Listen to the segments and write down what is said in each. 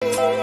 No.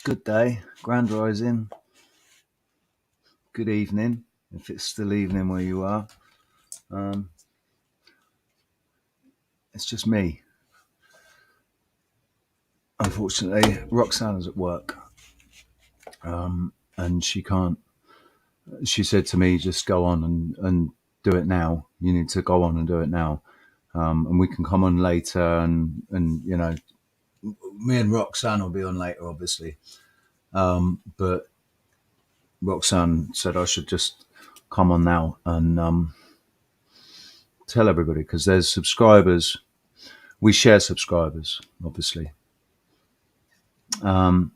Good day, grand rising, good evening, if it's still evening where you are. It's just me. Unfortunately, Roxanne is at work, and she can't. She said to me, just go on and do it now. You need to go on and do it now. And we can come on later, and you know, me and Roxanne will be on later, obviously. But Roxanne said I should just come on now and tell everybody, because there's subscribers. We share subscribers, obviously. So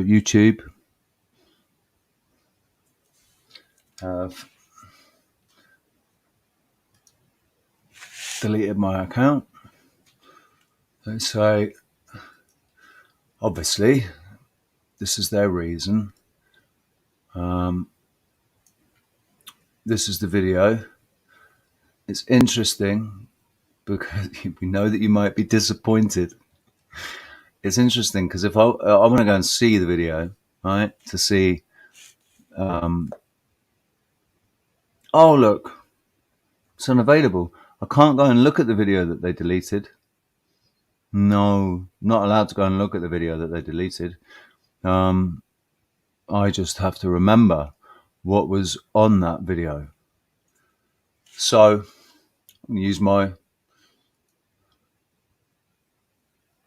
YouTube have deleted my account. They say, obviously, this is their reason. This is the video. It's interesting because we know that you might be disappointed. It's interesting because if I want to go and see the video, right, to see, oh, look, it's unavailable. I can't go and look at the video that they deleted. No, not allowed to go and look at the video that they deleted. I just have to remember what was on that video. So I'm going to use my.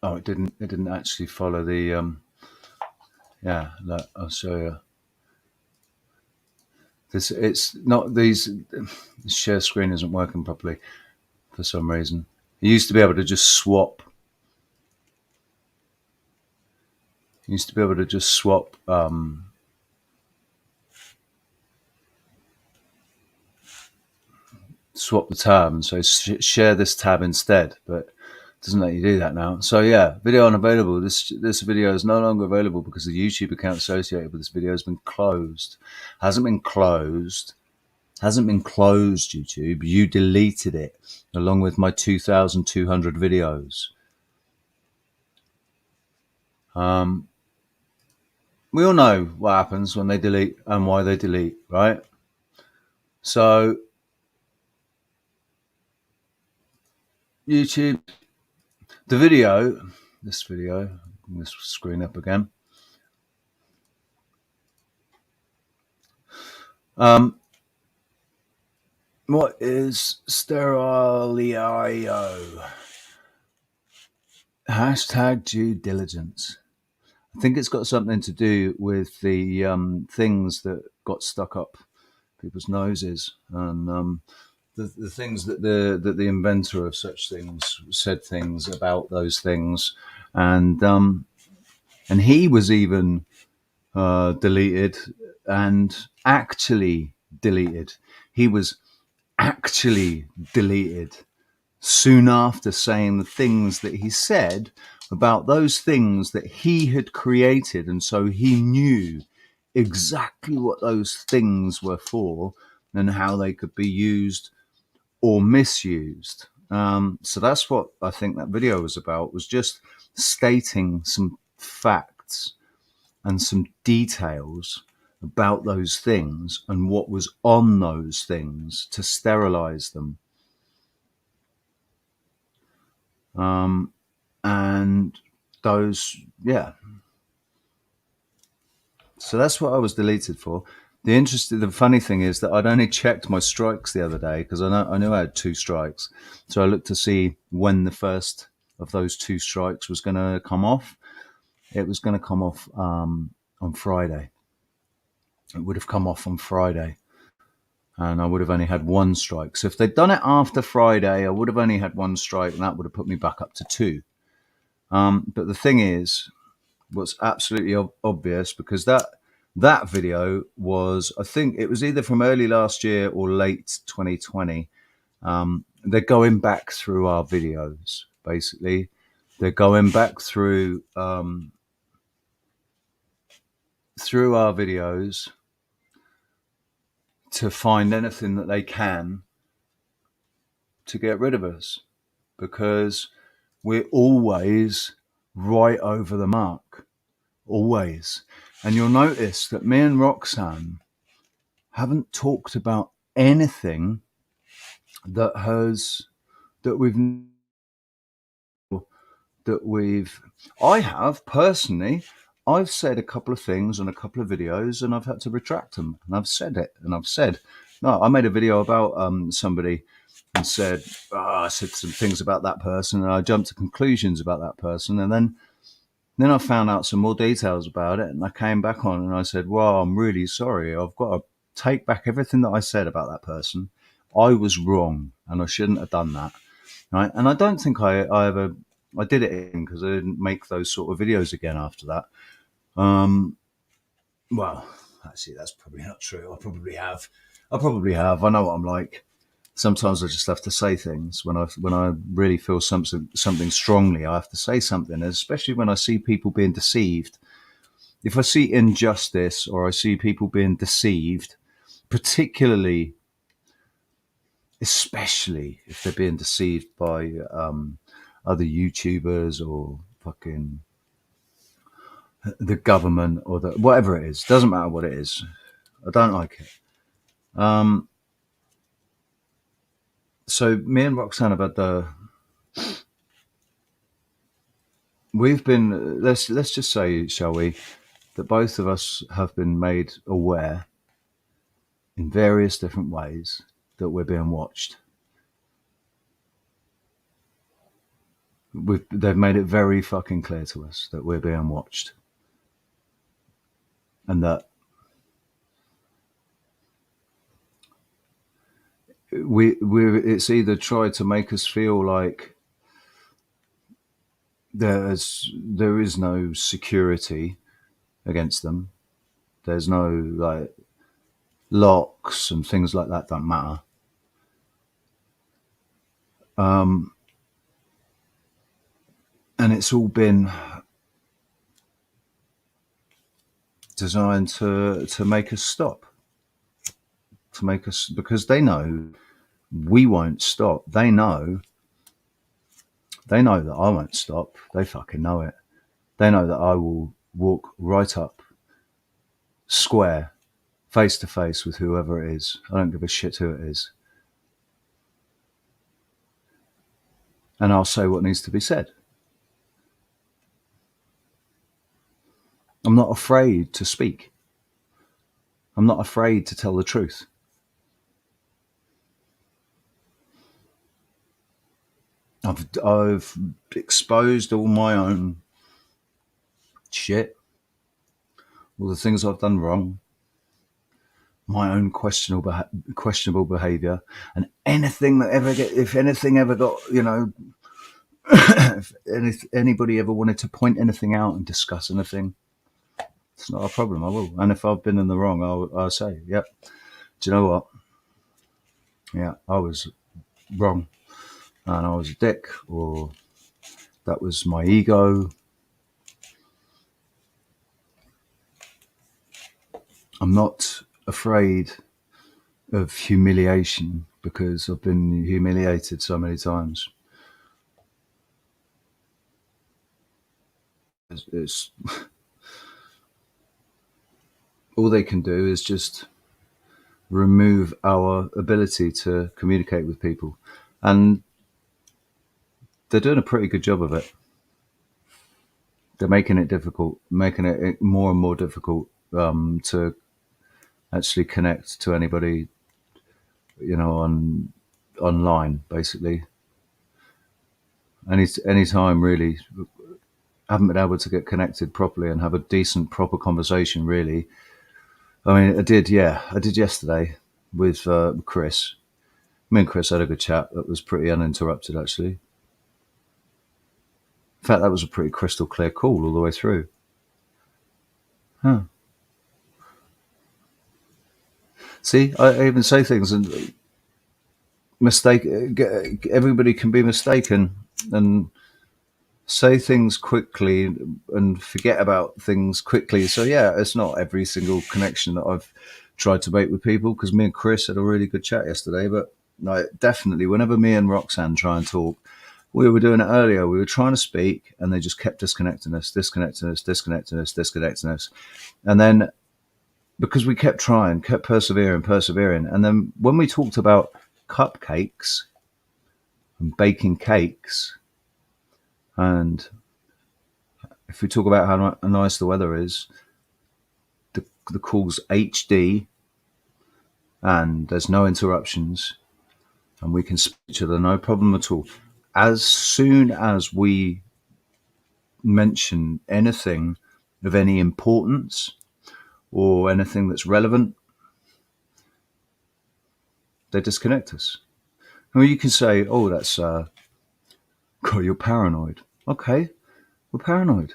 Oh, it didn't actually follow the. Yeah, look, I'll show you. It's not these. The share screen isn't working properly for some reason. You used to be able to just swap. Swap the tab and so share this tab instead, but it doesn't let you do that now. So yeah, video unavailable. This video is no longer available because the YouTube account associated with this video has been closed. Hasn't been closed, YouTube. You deleted it along with my 2,200 videos. We all know what happens when they delete and why they delete, right? So YouTube, this video, bring this screen up again. What is Sterilio? Hashtag due diligence. I think it's got something to do with the things that got stuck up people's noses, and the things that the inventor of such things said things about those things, and he was even deleted and actually deleted. He was actually deleted soon after saying the things that he said about those things that he had created, and so he knew exactly what those things were for and how they could be used or misused. So that's what I think that video was about, was just stating some facts and some details about those things and what was on those things to sterilize them. And those, yeah. So that's what I was deleted for. The funny thing is that I'd only checked my strikes the other day because I knew I had 2 strikes. So I looked to see when the first of those 2 strikes was going to come off. It was going to come off on Friday. It would have come off on Friday, and I would have only had 1 strike. So if they'd done it after Friday, I would have only had 1 strike, and that would have put me back up to 2. But the thing is, what's absolutely obvious, because that video was, I think it was either from early last year or late 2020. They're going back through our videos, basically. They're going back through our videos to find anything that they can to get rid of us, because we're always right over the mark. always. And you'll notice that me and Roxanne haven't talked about anything that I have personally, I've said a couple of things on a couple of videos and I've had to retract them. And I've said it. And I've said, no, I made a video about somebody and said, I said some things about that person and I jumped to conclusions about that person. And then I found out some more details about it and I came back on and I said, well, I'm really sorry. I've got to take back everything that I said about that person. I was wrong and I shouldn't have done that. Right. And I don't think I did it because I didn't make those sort of videos again after that. Well, actually, that's probably not true. I probably have. I know what I'm like. Sometimes I just have to say things when I really feel something strongly. I have to say something, especially when I see people being deceived. If I see injustice or I see people being deceived, especially if they're being deceived by other YouTubers or fucking the government or whatever it is, doesn't matter what it is. I don't like it. So me and Roxanne we've been, let's just say, shall we, that both of us have been made aware in various different ways that we're being watched. They've made it very fucking clear to us that we're being watched. And that it's either tried to make us feel like there is no security against them. There's no like locks and things like that don't matter. And it's all been designed to make us stop, because they know we won't stop. They know that I won't stop. They fucking know it. They know that I will walk right up, square, face to face with whoever it is. I don't give a shit who it is. And I'll say what needs to be said. I'm not afraid to speak. I'm not afraid to tell the truth. I've exposed all my own shit, all the things I've done wrong, my own questionable behaviour, and anything that if anything ever got, if anybody ever wanted to point anything out and discuss anything, it's not a problem. I will. And if I've been in the wrong, I'll say, yep. Do you know what? Yeah, I was wrong. And I was a dick, or that was my ego. I'm not afraid of humiliation because I've been humiliated so many times. It's all they can do is just remove our ability to communicate with people, and they're doing a pretty good job of it. They're making it difficult, making it more and more difficult to actually connect to anybody, online, basically. Any time really, haven't been able to get connected properly and have a decent, proper conversation. Really, I mean, I did yesterday with Chris. Me and Chris had a good chat that was pretty uninterrupted, actually. In fact, that was a pretty crystal clear call all the way through. Huh. See, I even say things and everybody can be mistaken and say things quickly and forget about things quickly. So yeah, it's not every single connection that I've tried to make with people, because me and Chris had a really good chat yesterday. But no, definitely, whenever me and Roxanne try and talk, We were doing it earlier. We were trying to speak, and they just kept disconnecting us, disconnecting us, disconnecting us, disconnecting us. And then because we kept trying, kept persevering. And then when we talked about cupcakes and baking cakes, and if we talk about how nice the weather is, the call's HD, and there's no interruptions, and we can speak to each other, no problem at all. As soon as we mention anything of any importance or anything that's relevant, they disconnect us. I mean, you can say, "Oh, that's God, you're paranoid." Okay, we're paranoid.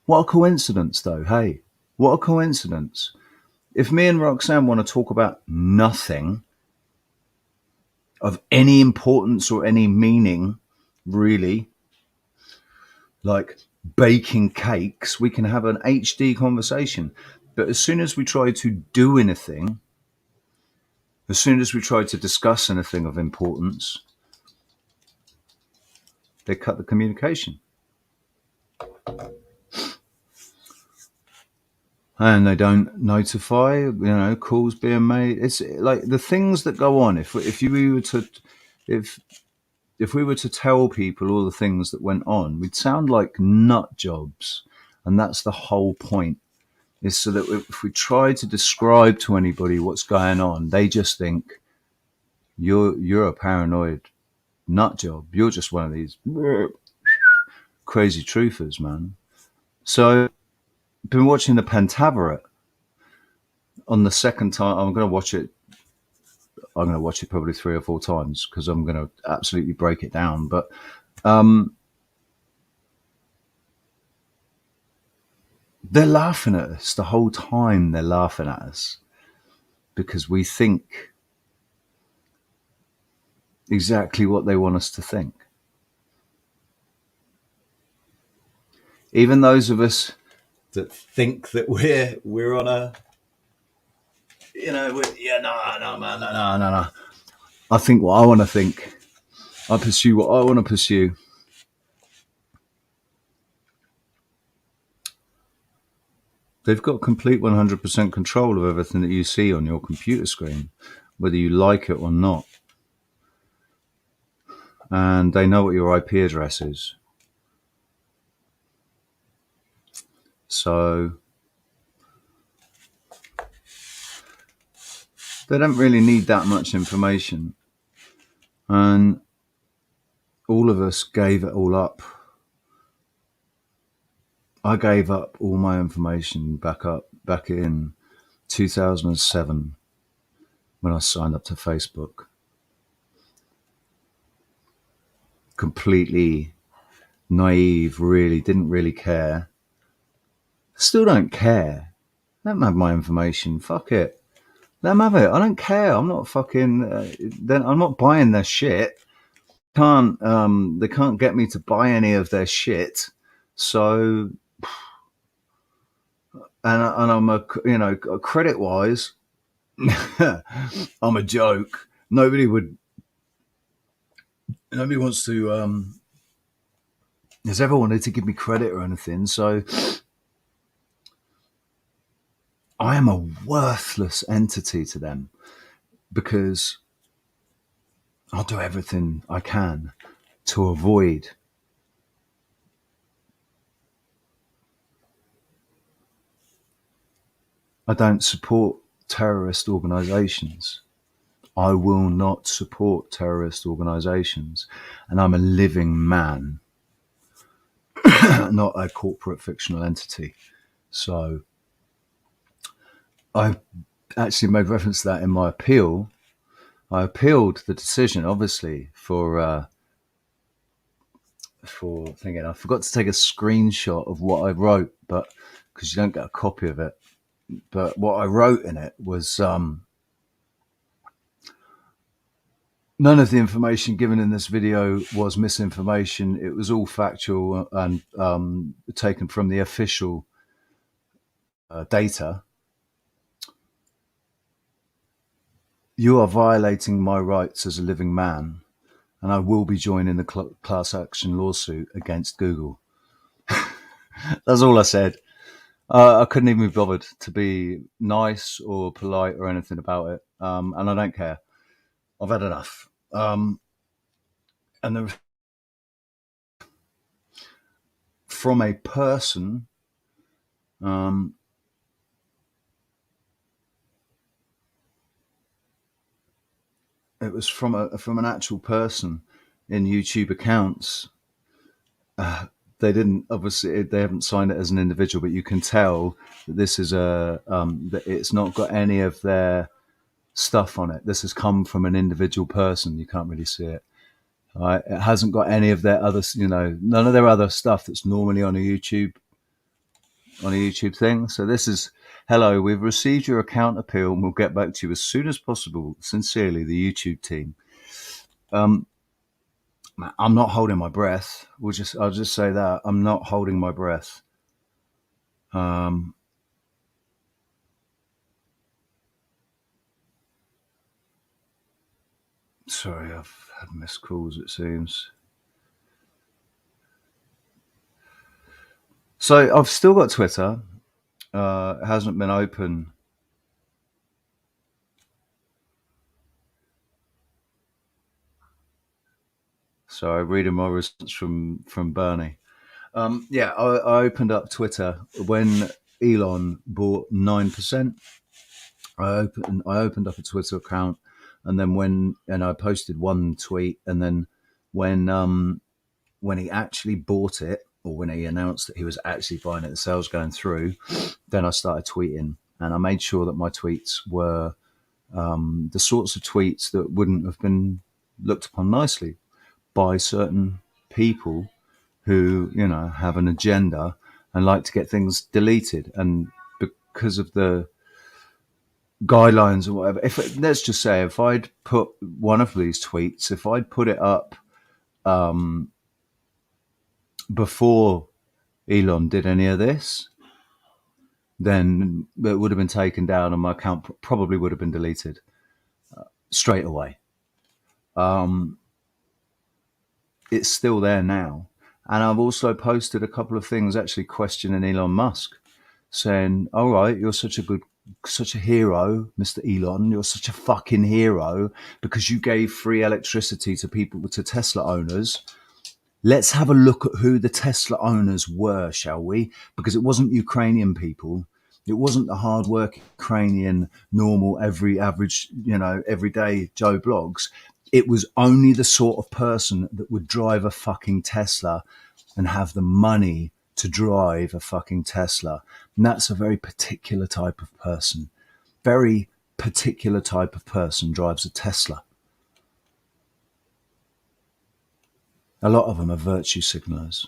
What a coincidence, though. Hey, what a coincidence. If me and Roxanne want to talk about nothing of any importance or any meaning, really, like baking cakes, we can have an HD conversation. But as soon as we try to do anything, as soon as we try to discuss anything of importance, they cut the communication. And they don't notify, calls being made. It's like the things that go on. If we were to, if we were to tell people all the things that went on, we'd sound like nut jobs. And that's the whole point, is so that if we try to describe to anybody what's going on, they just think you're a paranoid nut job. You're just one of these crazy truthers, man. So I've been watching the Pentaverate on the second time. I'm going to watch it probably 3 or 4 times because I'm going to absolutely break it down. But they're laughing at us the whole time. They're laughing at us because we think exactly what they want us to think. Even those of us that think that we're on a, no, man, no. I think what I want to think. I pursue what I want to pursue. They've got complete 100% control of everything that you see on your computer screen, whether you like it or not. And they know what your IP address is. So they don't really need that much information. And all of us gave it all up. I gave up all my information back in 2007 when I signed up to Facebook. Completely naive, really, didn't really care. Still don't care. Let them have my information. Fuck it. Let them have it. I don't care. I'm not fucking. I'm not buying their shit. They can't get me to buy any of their shit. So, and I'm credit wise, I'm a joke. Nobody wants to. Has ever wanted to give me credit or anything. So, I am a worthless entity to them because I'll do everything I can to avoid I don't support terrorist organizations. I will not support terrorist organizations. And I'm a living man, not a corporate fictional entity. So I actually made reference to that in my appeal. I appealed the decision, obviously, for thinking. I forgot to take a screenshot of what I wrote, but because you don't get a copy of it. But what I wrote in it was none of the information given in this video was misinformation. It was all factual and taken from the official data. You are violating my rights as a living man, and I will be joining the class action lawsuit against Google. That's all I said. I couldn't even be bothered to be nice or polite or anything about it, and I don't care. I've had enough. And from a person, it was from an actual person in YouTube accounts. They didn't, obviously they haven't signed it as an individual, but you can tell that this is that it's not got any of their stuff on it. This has come from an individual person. You can't really see it. It hasn't got any of their other, none of their other stuff that's normally on a YouTube thing. So this is, hello, we've received your account appeal and we'll get back to you as soon as possible. Sincerely, the YouTube team. I'm not holding my breath. I'll just say that I'm not holding my breath. Sorry, I've had missed calls, it seems. So I've still got Twitter. It hasn't been open. So reading my response from Bernie. I opened up Twitter when Elon bought 9%. I opened up a Twitter account, and then I posted one tweet, and then when he actually bought it, or when he announced that he was actually buying it, the sales going through, then I started tweeting, and I made sure that my tweets were the sorts of tweets that wouldn't have been looked upon nicely by certain people who, have an agenda and like to get things deleted. And because of the guidelines or whatever, let's just say if I'd put one of these tweets, if I'd put it up before Elon did any of this, then it would have been taken down and my account probably would have been deleted straight away. It's still there now. And I've also posted a couple of things actually questioning Elon Musk, saying, all right, you're such a hero, Mr. Elon. You're such a fucking hero because you gave free electricity to Tesla owners. Let's have a look at who the Tesla owners were, shall we? Because it wasn't Ukrainian people. It wasn't the hard-working Ukrainian, normal, everyday Joe Blogs. It was only the sort of person that would drive a fucking Tesla and have the money to drive a fucking Tesla. And that's a very particular type of person. Very particular type of person drives a Tesla. A lot of them are virtue signalers.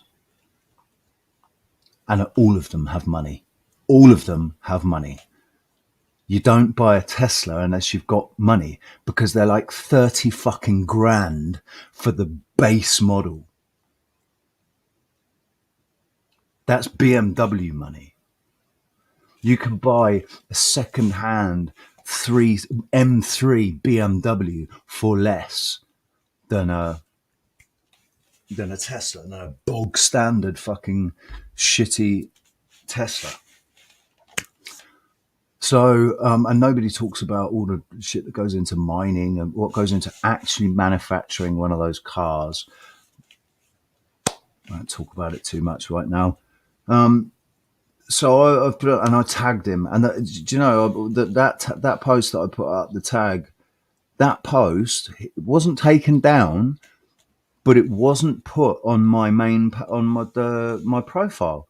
And all of them have money. All of them have money. You don't buy a Tesla unless you've got money, because they're like 30 fucking grand for the base model. That's BMW money. You can buy a second-hand M3 BMW for less than a Tesla, than a bog standard fucking shitty Tesla. So, and nobody talks about all the shit that goes into mining and what goes into actually manufacturing one of those cars. I won't talk about it too much right now. So I've put it, and I tagged him, and do you know that post that I put up, the tag, that post, it wasn't taken down, but it wasn't put on my my profile.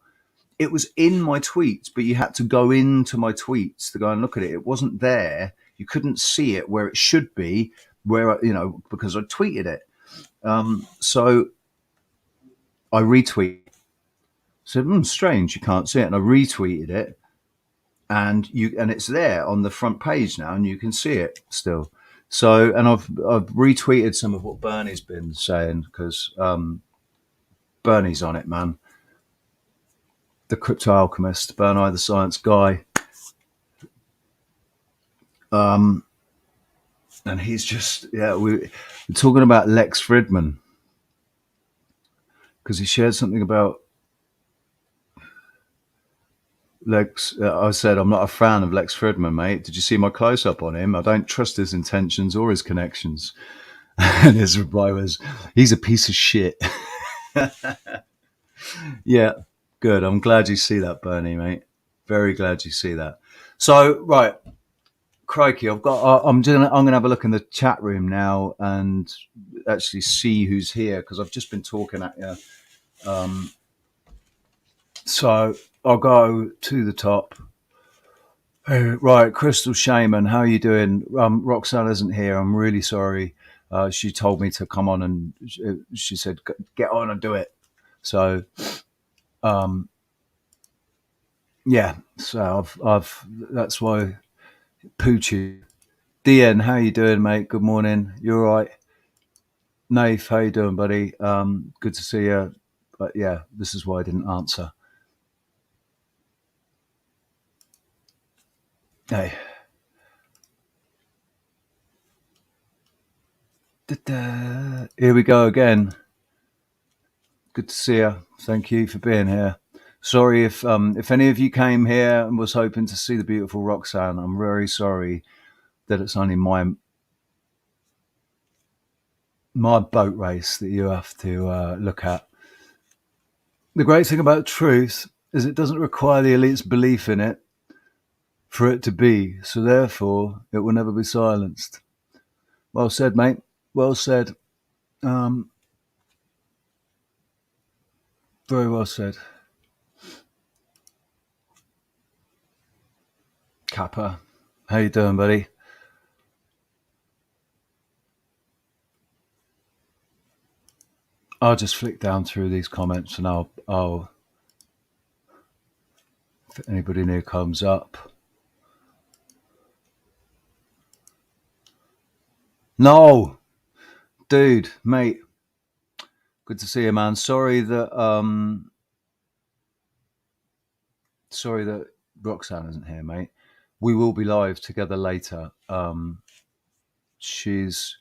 It was in my tweets, but you had to go into my tweets to go and look at it. It wasn't there. You couldn't see it where it should be, because I tweeted it. So I retweeted. Said, strange, you can't see it. And I retweeted it, and it's there on the front page now, and you can see it still. So, and I've retweeted some of what Bernie's been saying, because Bernie's on it, man. The crypto alchemist, Bernie, the science guy. And and he's just we're talking about Lex Fridman because he shared something about Lex. I said I'm not a fan of Lex Fridman, mate. Did you see my close up on him? I don't trust his intentions or his connections. And his reply was, "He's a piece of shit." Yeah, good. I'm glad you see that, Bernie, mate. Very glad you see that. So, right, crikey, I'm gonna have a look in the chat room now and actually see who's here because I've just been talking at you. So I'll go to the top. Right, Crystal Shaman, how are you doing? Roxanne isn't here. I'm really sorry. She told me to come on and she said, "Get on and do it." So, yeah. So I've that's why Poochie. DN, how you doing, mate? Good morning. You all right? Nath, how you doing, buddy? Good to see you. But yeah, this is why I didn't answer. Hey. Da-da. Here we go again. Good to see you. Thank you for being here. Sorry if any of you came here and was hoping to see the beautiful Roxanne. I'm very sorry that it's only my boat race that you have to look at. The great thing about truth is it doesn't require the elite's belief in it for it to be. So therefore, it will never be silenced. Well said, mate. Well said. Very well said. Kappa, how you doing, buddy? I'll just flick down through these comments and I'll if anybody new comes up. No, dude, mate. Good to see you, man. Sorry that Roxanne isn't here, mate. We will be live together later. She's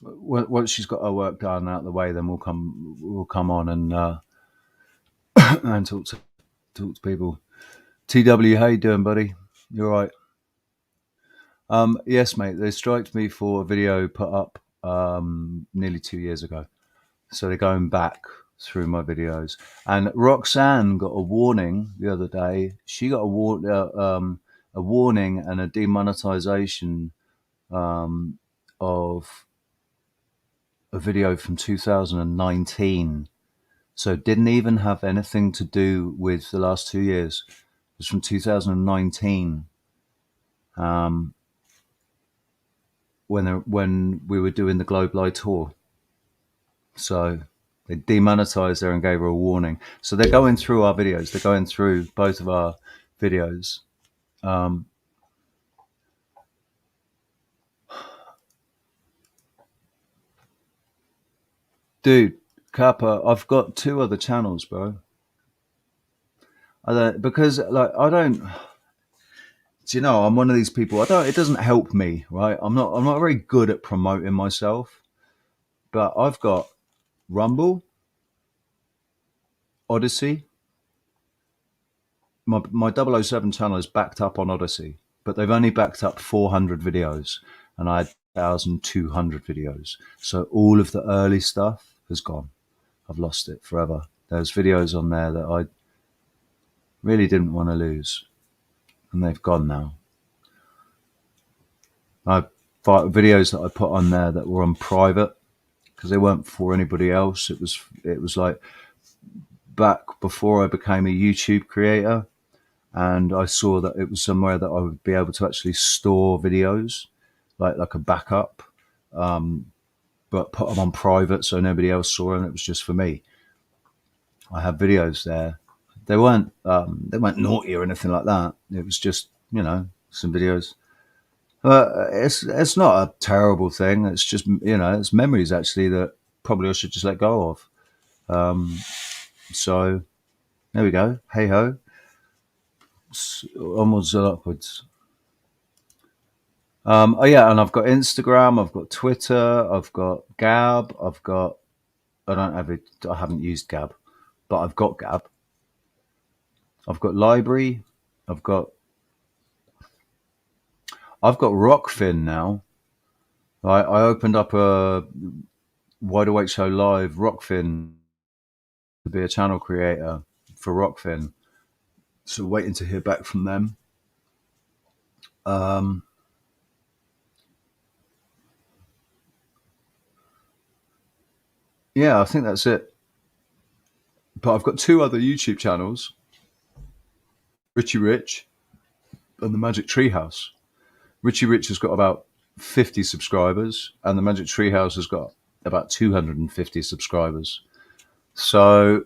once she's got her work done out of the way, then we'll come on and and talk to people. TW, how you doing, buddy? You all right? Yes, mate. They striked me for a video put up nearly 2 years ago. So they're going back through my videos. And Roxanne got a warning the other day. She got a warning and a demonetization of a video from 2019. So it didn't even have anything to do with the last 2 years. It was from 2019. When we were doing the Globe tour. So they demonetized her and gave her a warning. So they're going through our videos. They're going through both of our videos. Dude, Kappa, I've got 2 other channels, bro. I don't because like I don't. Do you know? I'm one of these people. It doesn't help me, right? I'm not very good at promoting myself, but I've got Rumble, Odysee. My 007 channel is backed up on Odysee, but they've only backed up 400 videos, and I had 1,200 videos. So all of the early stuff has gone. I've lost it forever. There's videos on there that I really didn't want to lose, and they've gone now. I videos that I put on there that were on private because they weren't for anybody else. It was like back before I became a YouTube creator, and I saw that it was somewhere that I would be able to actually store videos, like a backup, but put them on private so nobody else saw them. It was just for me. I have videos there. They weren't naughty or anything like that. It was just some videos. It's not a terrible thing. It's just it's memories actually that probably I should just let go of. So there we go. Hey ho. Onwards and upwards. Oh yeah, and I've got Instagram, I've got Twitter, I've got Gab, I don't have it. I haven't used Gab, but I've got Gab. I've got Library. I've got I've got Rockfin now. I opened up a Wide Awake Show Live Rockfin to be a channel creator for Rockfin. So waiting to hear back from them. Um, yeah, I think that's it. But I've got two other YouTube channels, Richie Rich and the Magic Treehouse. Richie Rich has got about 50 subscribers, and the Magic Treehouse has got about 250 subscribers. So,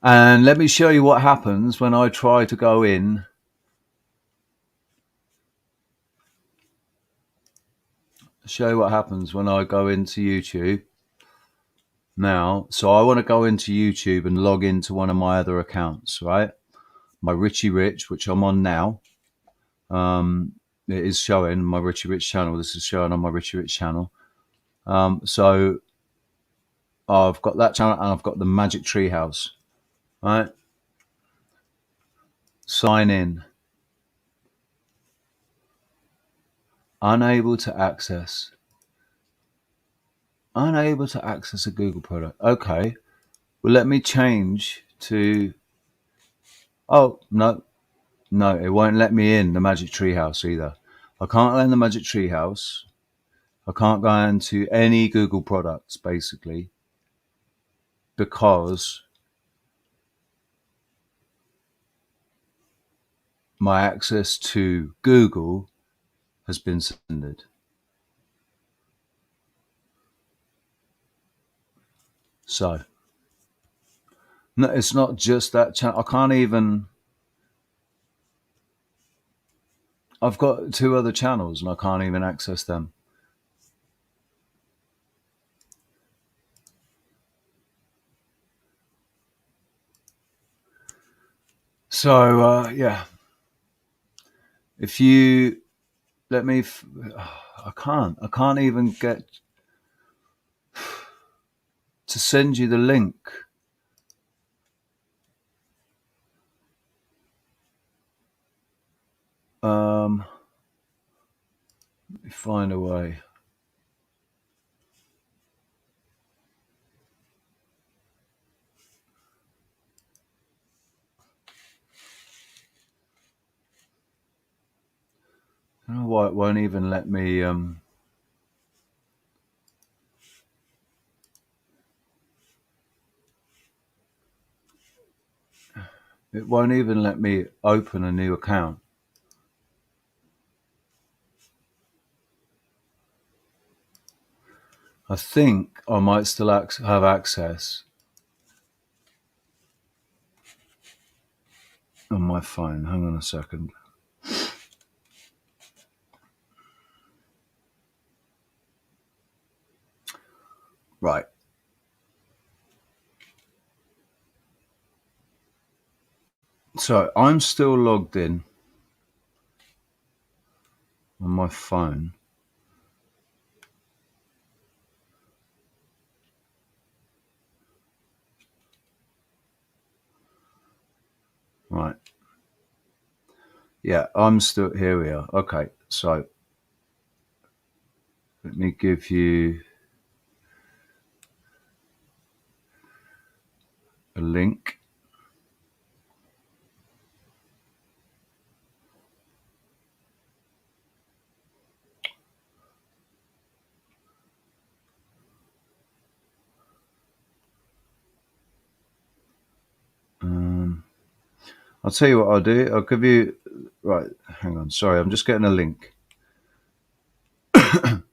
and let me show you what happens when I try to go in. Show you what happens when I go into YouTube now. So I want to go into YouTube and log into one of my other accounts, right? My Richie Rich, which I'm on now. It is showing my Richie Rich channel. This is showing on my Richie Rich channel. So I've got that channel and I've got the Magic Treehouse, right? Sign in. Unable to access. Unable to access a Google product. Okay. Well, let me change to. Oh, no. No, it won't let me in the Magic Treehouse either. I can't go in the Magic Treehouse. I can't go into any Google products, basically, because my access to Google has been suspended. So, no, it's not just that channel. I can't even. I've got two other channels and I can't even access them. So, yeah, if you let me, I can't even get to send you the link. Let me find a way. I don't know why it won't even let me. It won't even let me open a new account. I think I might still have access on my phone. Hang on a second. Right. So I'm still logged in on my phone. Right. Yeah, I'm still here. We are. Okay. So let me give you a link. I'll tell you what I'll do. I'll give you. Right. Hang on. Sorry, I'm just getting a link. I'll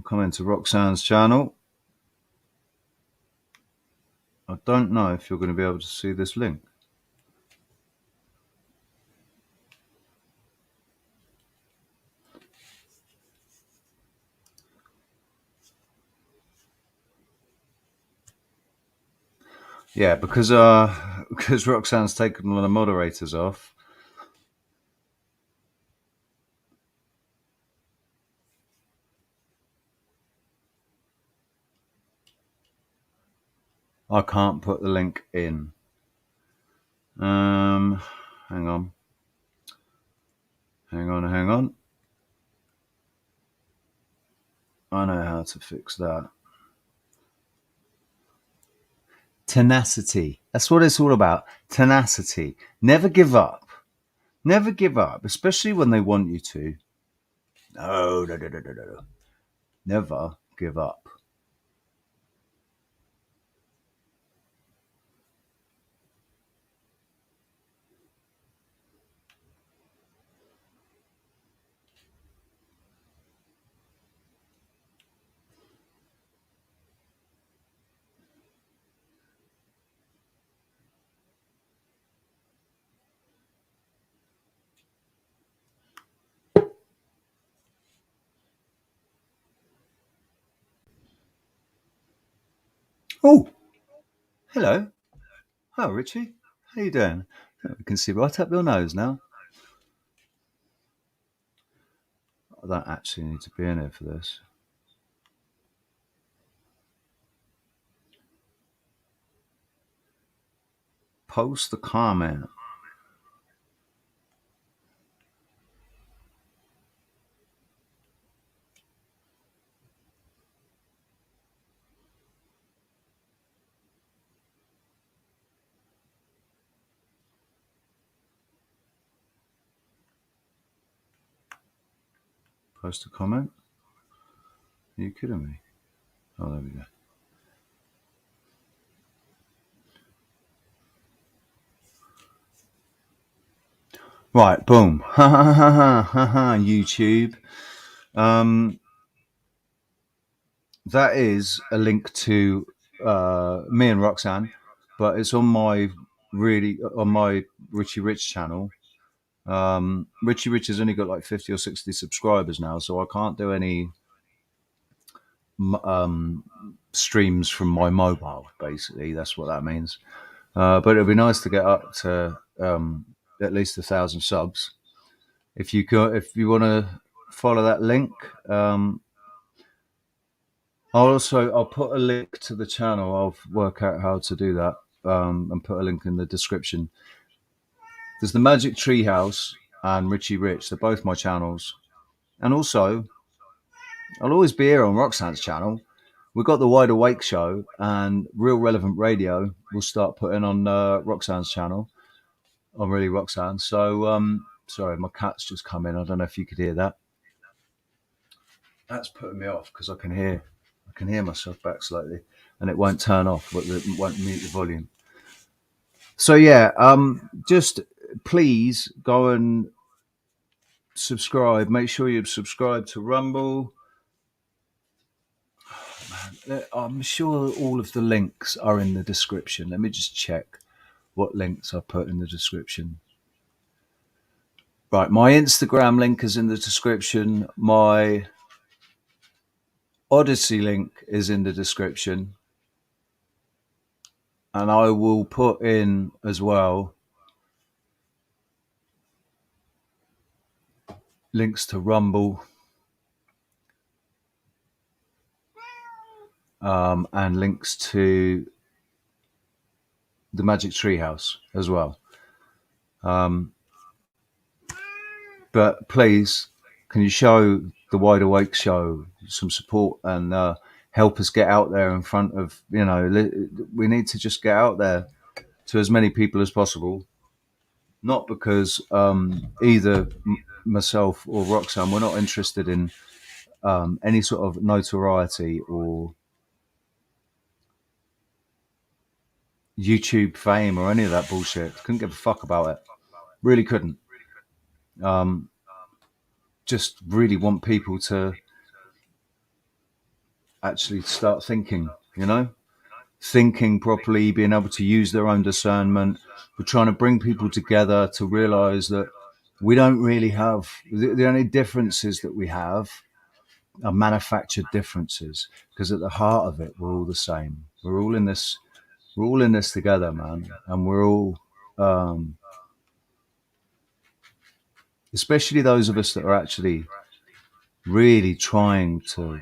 come into Roxanne's channel. I don't know if you're going to be able to see this link. Yeah, because because Roxanne's taken all the moderators off. I can't put the link in. Hang on. Hang on, hang on. I know how to fix that. Tenacity. That's what it's all about. Tenacity. Never give up. Never give up, especially when they want you to. No, no, no, no, no, no. Never give up. Oh, hello. Hi, Richie. How you doing? We can see right up your nose now. I don't actually need to be in here for this. Post the comment. Post a comment. Are you kidding me? Oh, there we go. Right, boom. Ha ha ha ha ha ha. YouTube. That is a link to me and Roxanne, but it's on my Richie Rich channel. Richie Rich has only got like 50 or 60 subscribers now, so I can't do any streams from my mobile. Basically, that's what that means. But it'd be nice to get up to at least 1,000 subs. If you want to follow that link, I'll put a link to the channel. I'll work out how to do that and put a link in the description. There's the Magic Treehouse and Richie Rich. They're both my channels. And also, I'll always be here on Roxanne's channel. We've got the Wide Awake show and Real Relevant Radio. We'll start putting on Roxanne's channel. On Really Roxanne. So, sorry, my cat's just come in. I don't know if you could hear that. That's putting me off because I can hear myself back slightly, and it won't turn off, but it won't mute the volume. So yeah, just please go and subscribe. Make sure you subscribe to Rumble. I'm sure all of the links are in the description. Let me just check what links I put in the description. Right, my Instagram link is in the description. My Odysee link is in the description. And I will put in as well links to Rumble and links to the Magic Treehouse as well. But please, can you show the Wide Awake show some support and help us get out there in front of, we need to just get out there to as many people as possible. Not because either myself or Roxanne, we're not interested in any sort of notoriety or YouTube fame or any of that bullshit. Couldn't give a fuck about it. Really couldn't. Just really want people to actually start thinking, thinking properly, being able to use their own discernment. We're trying to bring people together to realize that we don't really have the only differences that we have are manufactured differences, because at the heart of it, we're all the same. We're all in this We're all in this together, man, and we're all, um, especially those of us that are actually really trying to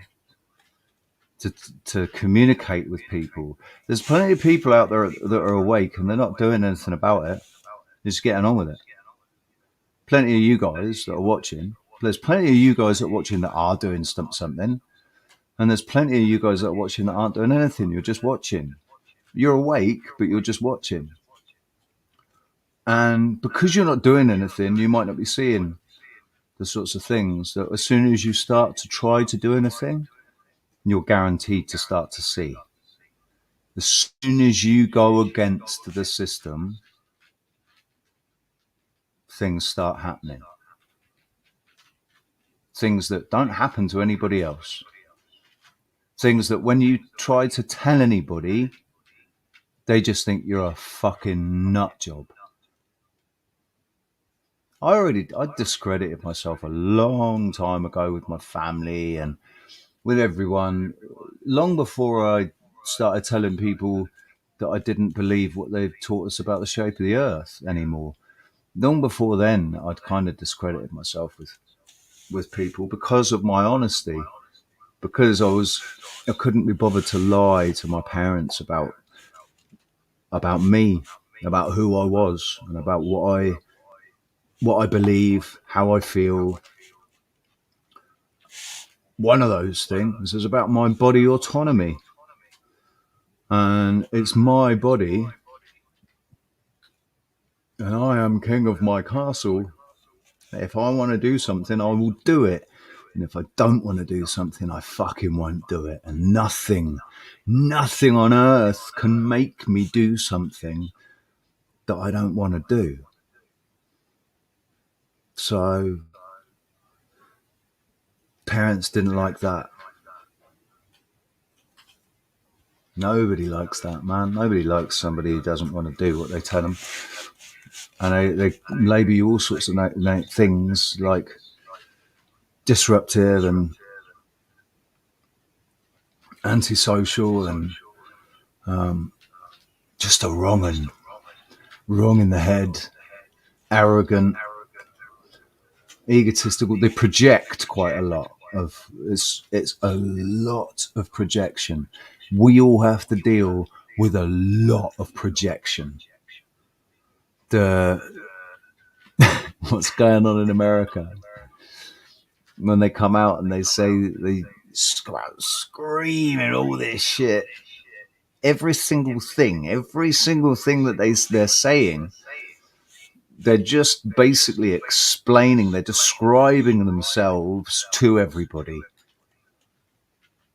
to communicate with people. There's plenty of people out there that are awake and they're not doing anything about it. They're just getting on with it. Plenty of you guys that are watching. There's plenty of you guys that are watching that are doing something, and there's plenty of you guys that are watching that aren't doing anything. You're just watching. You're awake, but you're just watching. And because you're not doing anything, you might not be seeing the sorts of things that as soon as you start to try to do anything, you're guaranteed to start to see. As soon as you go against the system, things start happening. Things that don't happen to anybody else. Things that when you try to tell anybody, they just think you're a fucking nut job. I discredited myself a long time ago with my family and with everyone, long before I started telling people that I didn't believe what they've taught us about the shape of the earth anymore. Long before then, I'd kind of discredited myself with people because of my honesty, because I couldn't be bothered to lie to my parents about me, about who I was, and about what I believe, how I feel. One of those things is about my body autonomy, and it's my body, and I am king of my castle. If I want to do something, I will do it. And if I don't want to do something, I fucking won't do it. And nothing on earth can make me do something that I don't want to do. So parents didn't like that. Nobody likes that, man. Nobody likes somebody who doesn't want to do what they tell them. And they label you all sorts of things like disruptive and antisocial and just a wrong in the head, arrogant, egotistical. They project quite a lot of it's a lot of projection. We all have to deal with a lot of projection. The what's going on in America when they come out and they say they out screaming all this shit. Every single thing that they're saying, they're just basically explaining, they're describing themselves to everybody.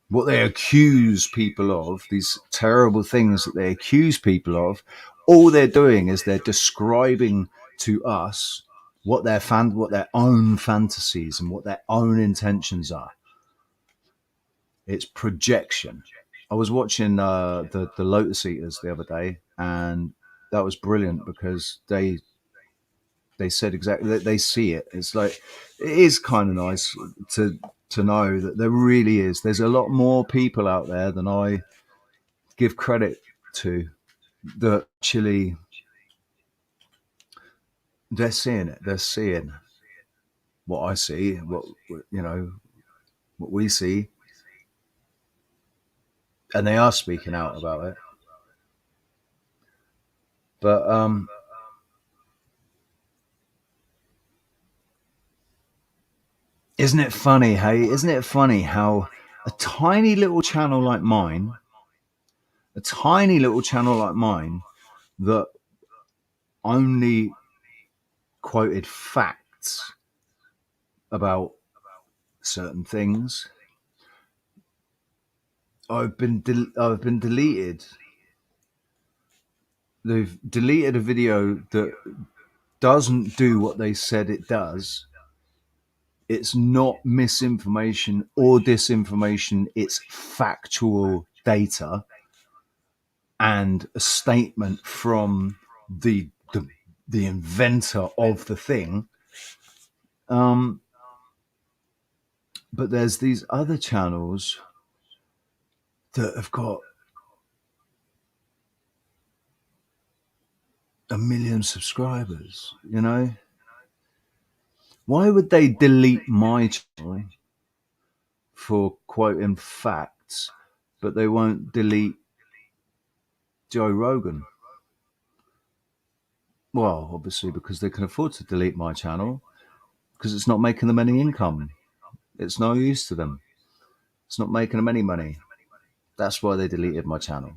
What they accuse people of, these terrible things that they accuse people of, all they're doing is they're describing to us what their own fantasies and what their own intentions are. It's projection. I was watching the Lotus Eaters the other day, and that was brilliant because they said exactly that they see it. It's like it is kind of nice to know that there really is. There's a lot more people out there than I give credit to that actually they're seeing it. They're seeing what I see, what we see, and they are speaking out about it. But isn't it funny? Hey, isn't it funny how a tiny little channel like mine, a tiny little channel like mine, that only quoted facts about certain things, I've been deleted. They've deleted a video that doesn't do what they said it does. It's not misinformation or disinformation. It's factual data and a statement from the inventor of the thing. Um, but there's these other channels that have got 1 million subscribers, you know? Why would they delete my channel for quoting facts, but they won't delete Joe Rogan? Well, obviously because they can afford to delete my channel because it's not making them any income. It's no use to them. It's not making them any money. That's why they deleted my channel.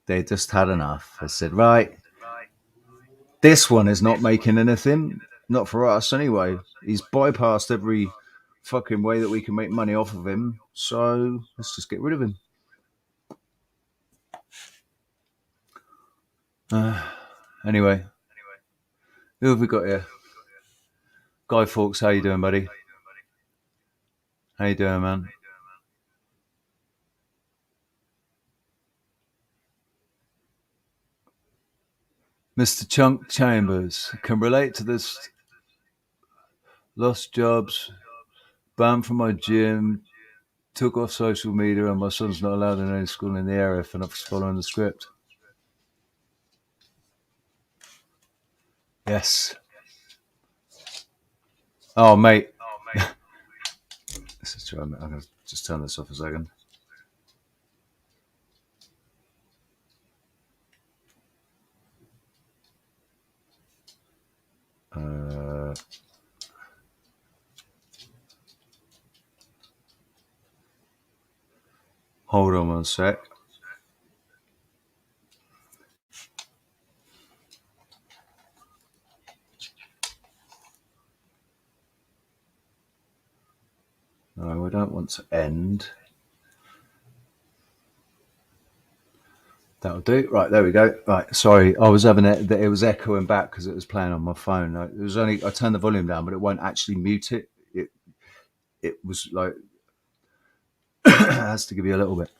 They just had enough. They said, right, this one is not making anything. Not for us anyway. He's bypassed every fucking way that we can make money off of him. So let's just get rid of him. Anyway, who have we got here? Guy Fawkes, how you doing, buddy? How you doing, man? Mr. Chunk Chambers can relate to this. Lost jobs, banned from my gym, took off social media, and my son's not allowed in any school in the area for not following the script. Yes. Oh, mate. Let's just try. I'm going to just turn this off a second. Hold on one sec. No, we don't want to end. That'll do. Right, there we go. Right, sorry, I was having it was echoing back because it was playing on my phone. It was only I turned the volume down, but it won't actually mute it. It was like it has to give you a little bit.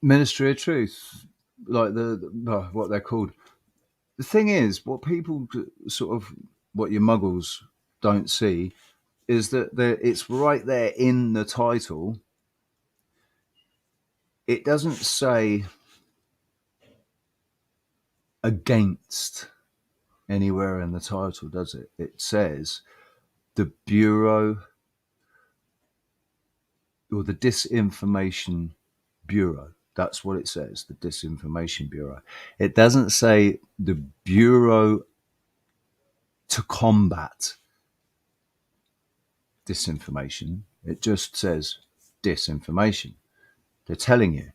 Ministry of Truth, like the what they're called. The thing is, what people sort of what your muggles don't see is that it's right there in the title. It doesn't say against anywhere in the title, does it? It says the Bureau or the Disinformation Bureau. That's what it says, the Disinformation Bureau. It doesn't say the Bureau to combat disinformation. It just says disinformation. They're telling you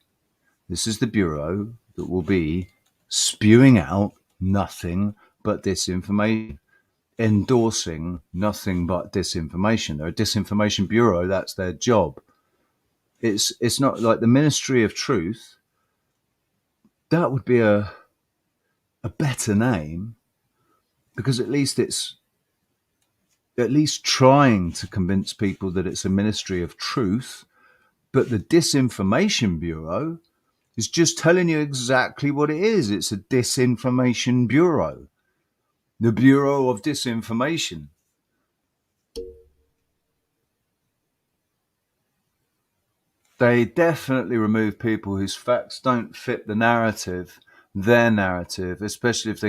this is the Bureau that will be spewing out nothing but disinformation, endorsing nothing but disinformation. They're a disinformation bureau. That's their job. It's not like the Ministry of Truth. That would be a better name because at least it's at least trying to convince people that it's a ministry of truth. But the Disinformation Bureau is just telling you exactly what it is. It's a disinformation bureau. The Bureau of Disinformation. They definitely remove people whose facts don't fit the narrative, their narrative, especially if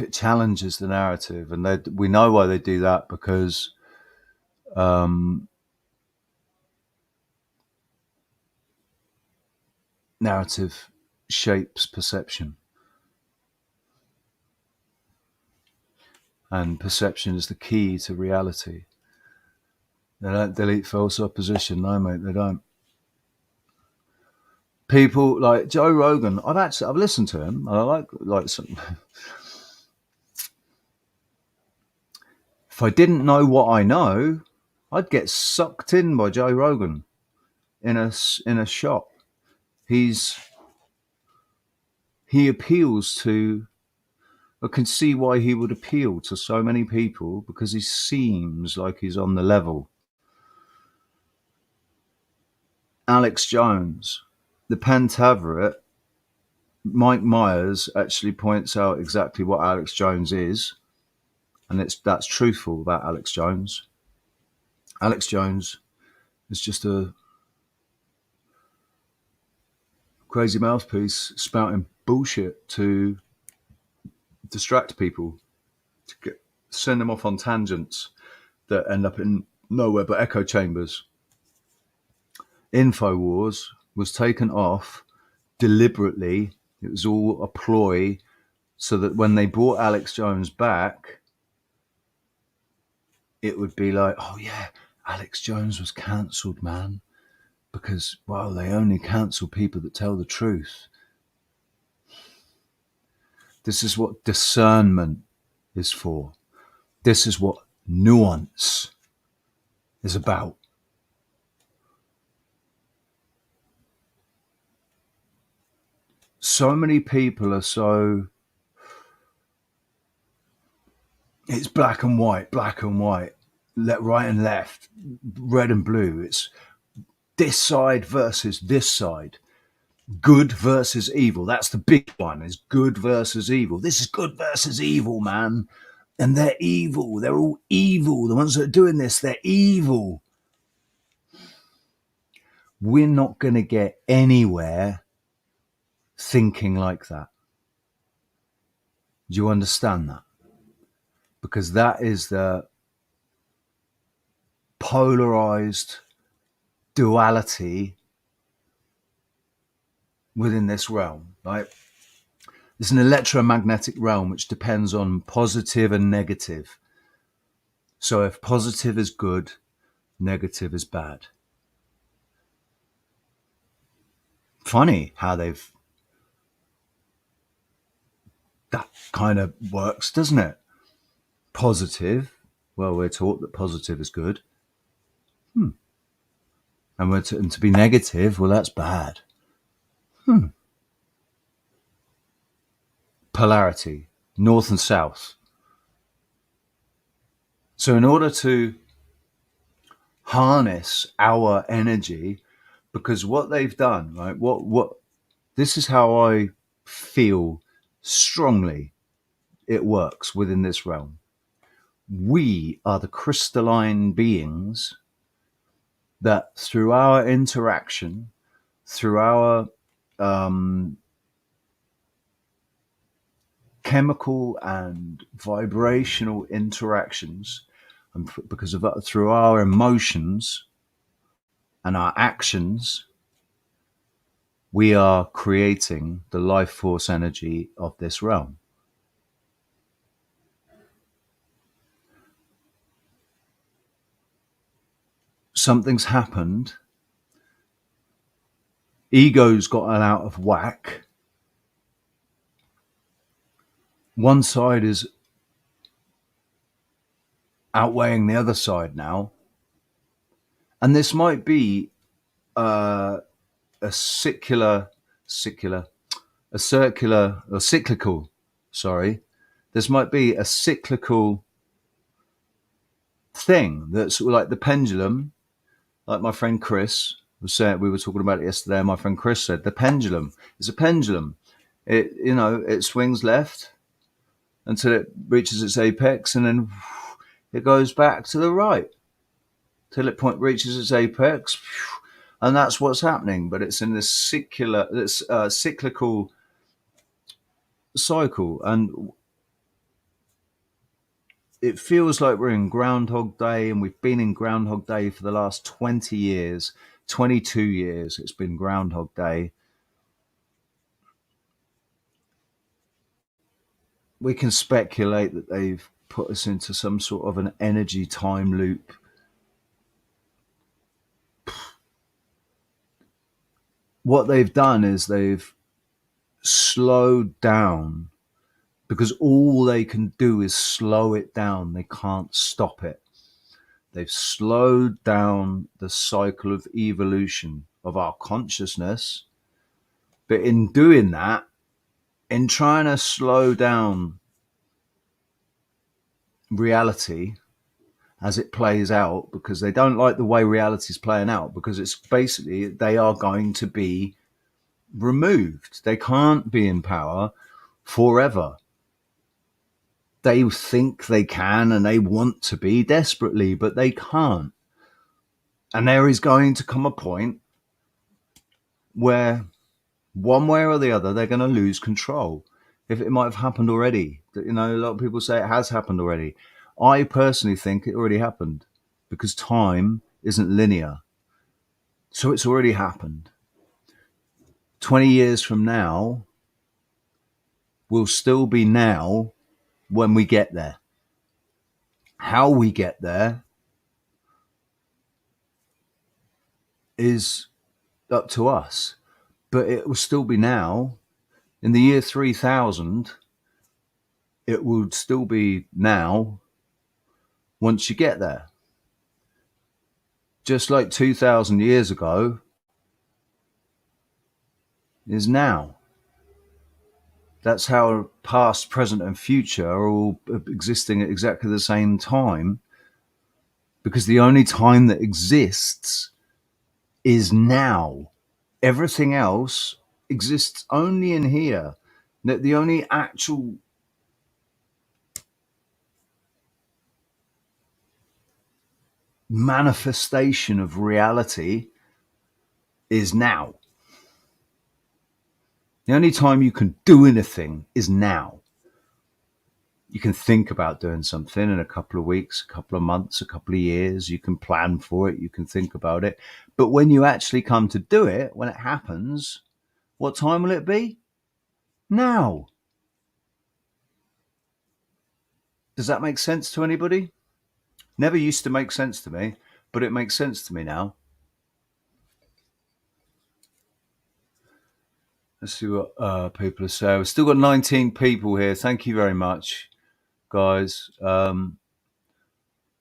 it challenges the narrative. And we know why they do that because narrative shapes perception. And perception is the key to reality. They don't delete false opposition. No, mate, they don't. People like Joe Rogan, I've listened to him, and I like some. If I didn't know what I know, I'd get sucked in by Joe Rogan in a shot. He appeals to. I can see why he would appeal to so many people because he seems like he's on the level. Alex Jones, the Pantaveret, Mike Myers actually points out exactly what Alex Jones is and that's truthful about Alex Jones. Alex Jones is just a crazy mouthpiece spouting bullshit to distract people, to send them off on tangents that end up in nowhere but echo chambers. InfoWars was taken off deliberately. It was all a ploy so that when they brought Alex Jones back, it would be like, oh yeah, Alex Jones was cancelled, man. Because, well, they only cancel people that tell the truth. This is what discernment is for. This is what nuance is about. So many people are so, it's black and white, right and left, red and blue. It's this side versus this side. Good versus evil. That's the big one, is good versus evil. This is good versus evil, man. And they're evil. They're all evil. The ones that are doing this, they're evil. We're not going to get anywhere thinking like that. Do you understand that? Because that is the polarized duality within this realm, right? It's an electromagnetic realm which depends on positive and negative. So if positive is good, negative is bad. Funny how that kind of works, doesn't it? Positive, well, we're taught that positive is good. And to be negative, well, that's bad. Polarity, north and south. So in order to harness our energy, because what they've done, right, what this is how I feel strongly it works within this realm. We are the crystalline beings that through our interaction, through our chemical and vibrational interactions, and because of that, through our emotions and our actions, we are creating the life force energy of this realm. Something's happened. Ego's gotten out of whack. One side is outweighing the other side now. And this might be a cyclical, sorry. This might be a cyclical thing that's like the pendulum, like my friend Chris was saying, we were talking about it yesterday, and my friend Chris said the pendulum is a pendulum. It swings left until it reaches its apex, and then it goes back to the right till it reaches its apex, and that's what's happening. But it's in this cyclical cycle, and it feels like we're in Groundhog Day, and we've been in Groundhog Day for the last 20 years, 22 years. It's been Groundhog Day. We can speculate that they've put us into some sort of an energy time loop. What they've done is they've slowed down, because all they can do is slow it down. They can't stop it. They've slowed down the cycle of evolution of our consciousness. But in doing that, in trying to slow down reality as it plays out, because they don't like the way reality is playing out, because it's basically they are going to be removed. They can't be in power forever. They think they can and they want to be desperately, but they can't. And there is going to come a point where one way or the other, they're going to lose control. If it might have happened already, a lot of people say it has happened already. I personally think it already happened because time isn't linear. So it's already happened. 20 years from now will still be now when we get there. How we get there is up to us, but it will still be now. In the year 3000, it will still be now once you get there. Just like 2000 years ago is now. That's how past, present, and future are all existing at exactly the same time, because the only time that exists is now. Everything else exists only in here. The only actual manifestation of reality is now. The only time you can do anything is now. You can think about doing something in a couple of weeks, a couple of months, a couple of years. You can plan for it. You can think about it. But when you actually come to do it, when it happens, what time will it be? Now. Does that make sense to anybody? Never used to make sense to me, but it makes sense to me now. Let's see what people are saying. We've still got 19 people here. Thank you very much, guys.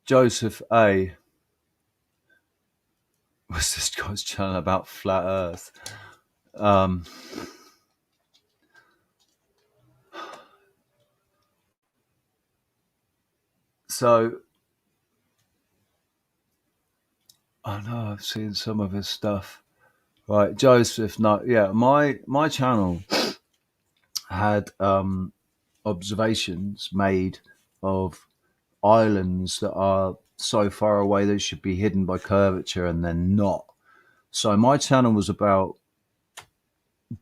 Joseph A. What's this guy's channel about flat Earth? So I know I've seen some of his stuff. Right, Joseph. No, yeah, my channel had observations made of islands that are so far away they should be hidden by curvature, and they're not. So my channel was about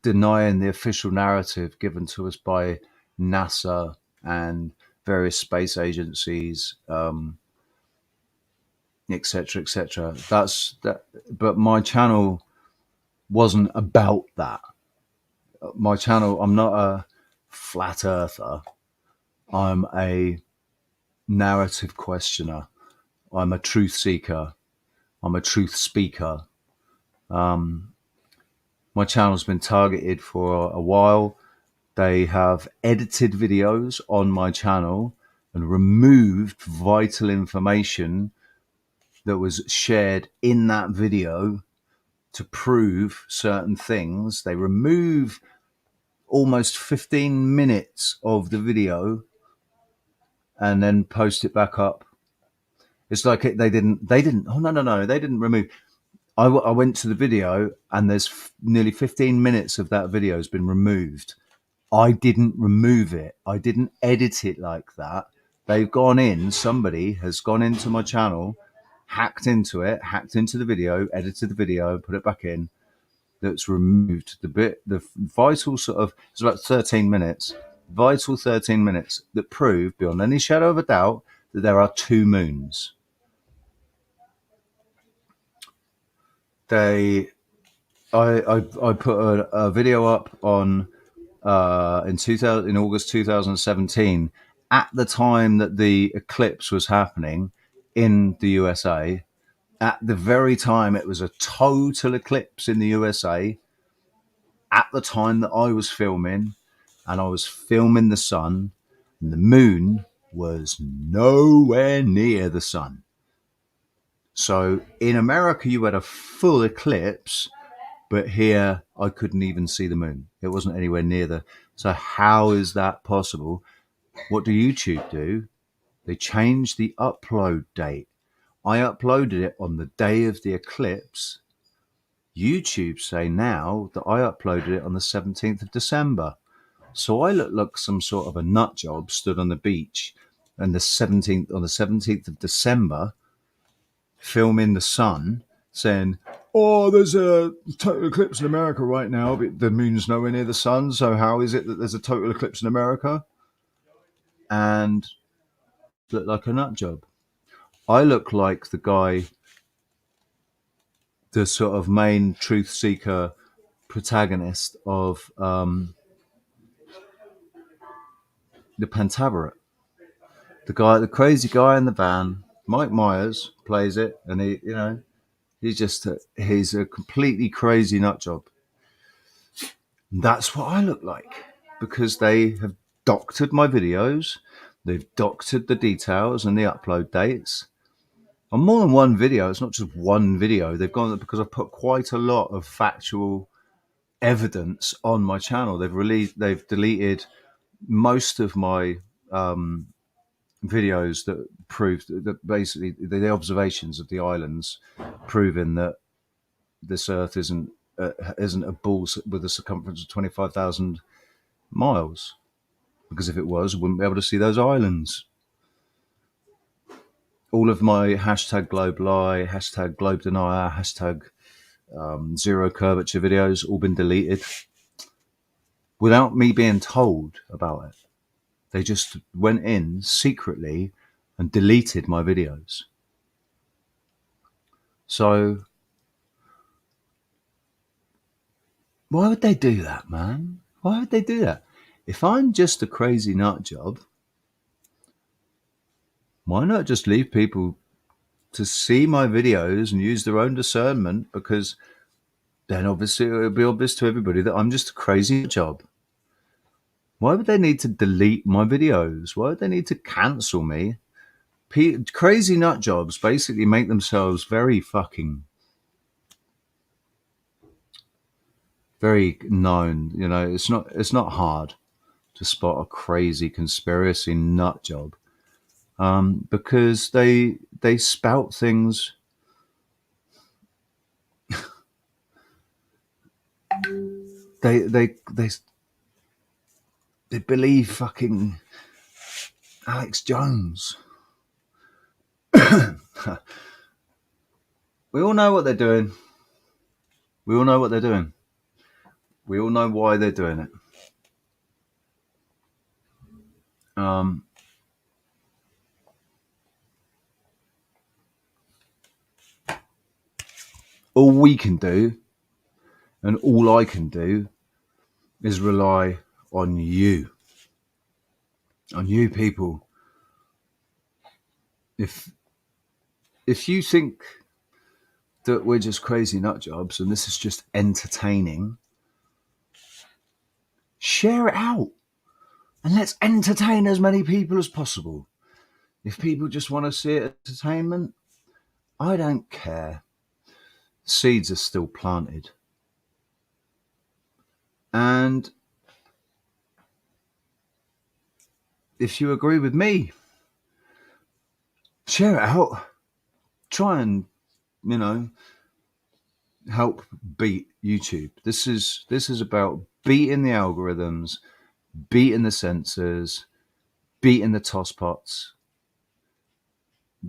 denying the official narrative given to us by NASA and various space agencies, etc., etc. That's that. But my channel wasn't about that. My channel, I'm not a flat earther. I'm a narrative questioner. I'm a truth seeker. I'm a truth speaker. My channel's been targeted for a while. They have edited videos on my channel and removed vital information that was shared in that video to prove certain things. They remove almost 15 minutes of the video and then post it back up. It's like they didn't, oh, no, they didn't remove. I went to the video and there's nearly 15 minutes of that video has been removed. I didn't remove it. I didn't edit it like that. They've gone in, somebody has gone into my channel, hacked into it, hacked into the video, edited the video, put it back in. That's removed the vital sort of, it's about 13 minutes, vital 13 minutes that prove beyond any shadow of a doubt that there are two moons. I put a video up on in August 2017, at the time that the eclipse was happening in the USA. At the very time it was a total eclipse in the USA, at the time that I was filming, and I was filming the sun, and the moon was nowhere near the sun. So in America, you had a full eclipse, but here I couldn't even see the moon. It wasn't anywhere near the. So how is that possible? What do YouTube do? They change the upload date. I uploaded it on the day of the eclipse. YouTube say now that I uploaded it on the 17th of December. So I look like some sort of a nut job stood on the beach and the 17th of December, filming the sun, saying, "Oh, there's a total eclipse in America right now, but the moon's nowhere near the sun. So how is it that there's a total eclipse in America?" And look like a nut job. I look like the guy, the sort of main truth seeker protagonist of the Pentaverate. The guy, the crazy guy in the van. Mike Myers plays it, and he's a completely crazy nut job. And that's what I look like, because they have doctored my videos. They've doctored the details and the upload dates. On more than one video, it's not just one video. They've gone, because I've put quite a lot of factual evidence on my channel. They've deleted most of my videos that proved that basically the observations of the islands, proving that this Earth isn't a ball with a circumference of 25,000 miles. Because if it was, I wouldn't be able to see those islands. All of my hashtag globe lie, hashtag globe denier, hashtag zero curvature videos all been deleted without me being told about it. They just went in secretly and deleted my videos. So why would they do that, man? Why would they do that? If I'm just a crazy nut job, why not just leave people to see my videos and use their own discernment? Because then obviously it will be obvious to everybody that I'm just a crazy job. Why would they need to delete my videos? Why would they need to cancel me? Crazy nut jobs basically make themselves very known. It's not hard to spot a crazy conspiracy nut job, because they spout things. They believe fucking Alex Jones. We all know what they're doing. We all know what they're doing. We all know why they're doing it. All we can do, and all I can do, is rely on you people. If you think that we're just crazy nut jobs and this is just entertaining, share it out and let's entertain as many people as possible. If people just want to see it as entertainment, I don't care. Seeds are still planted. And if you agree with me, share it out. Try and, help beat YouTube. This is about beating the algorithms, beating the censors, beating the tosspots,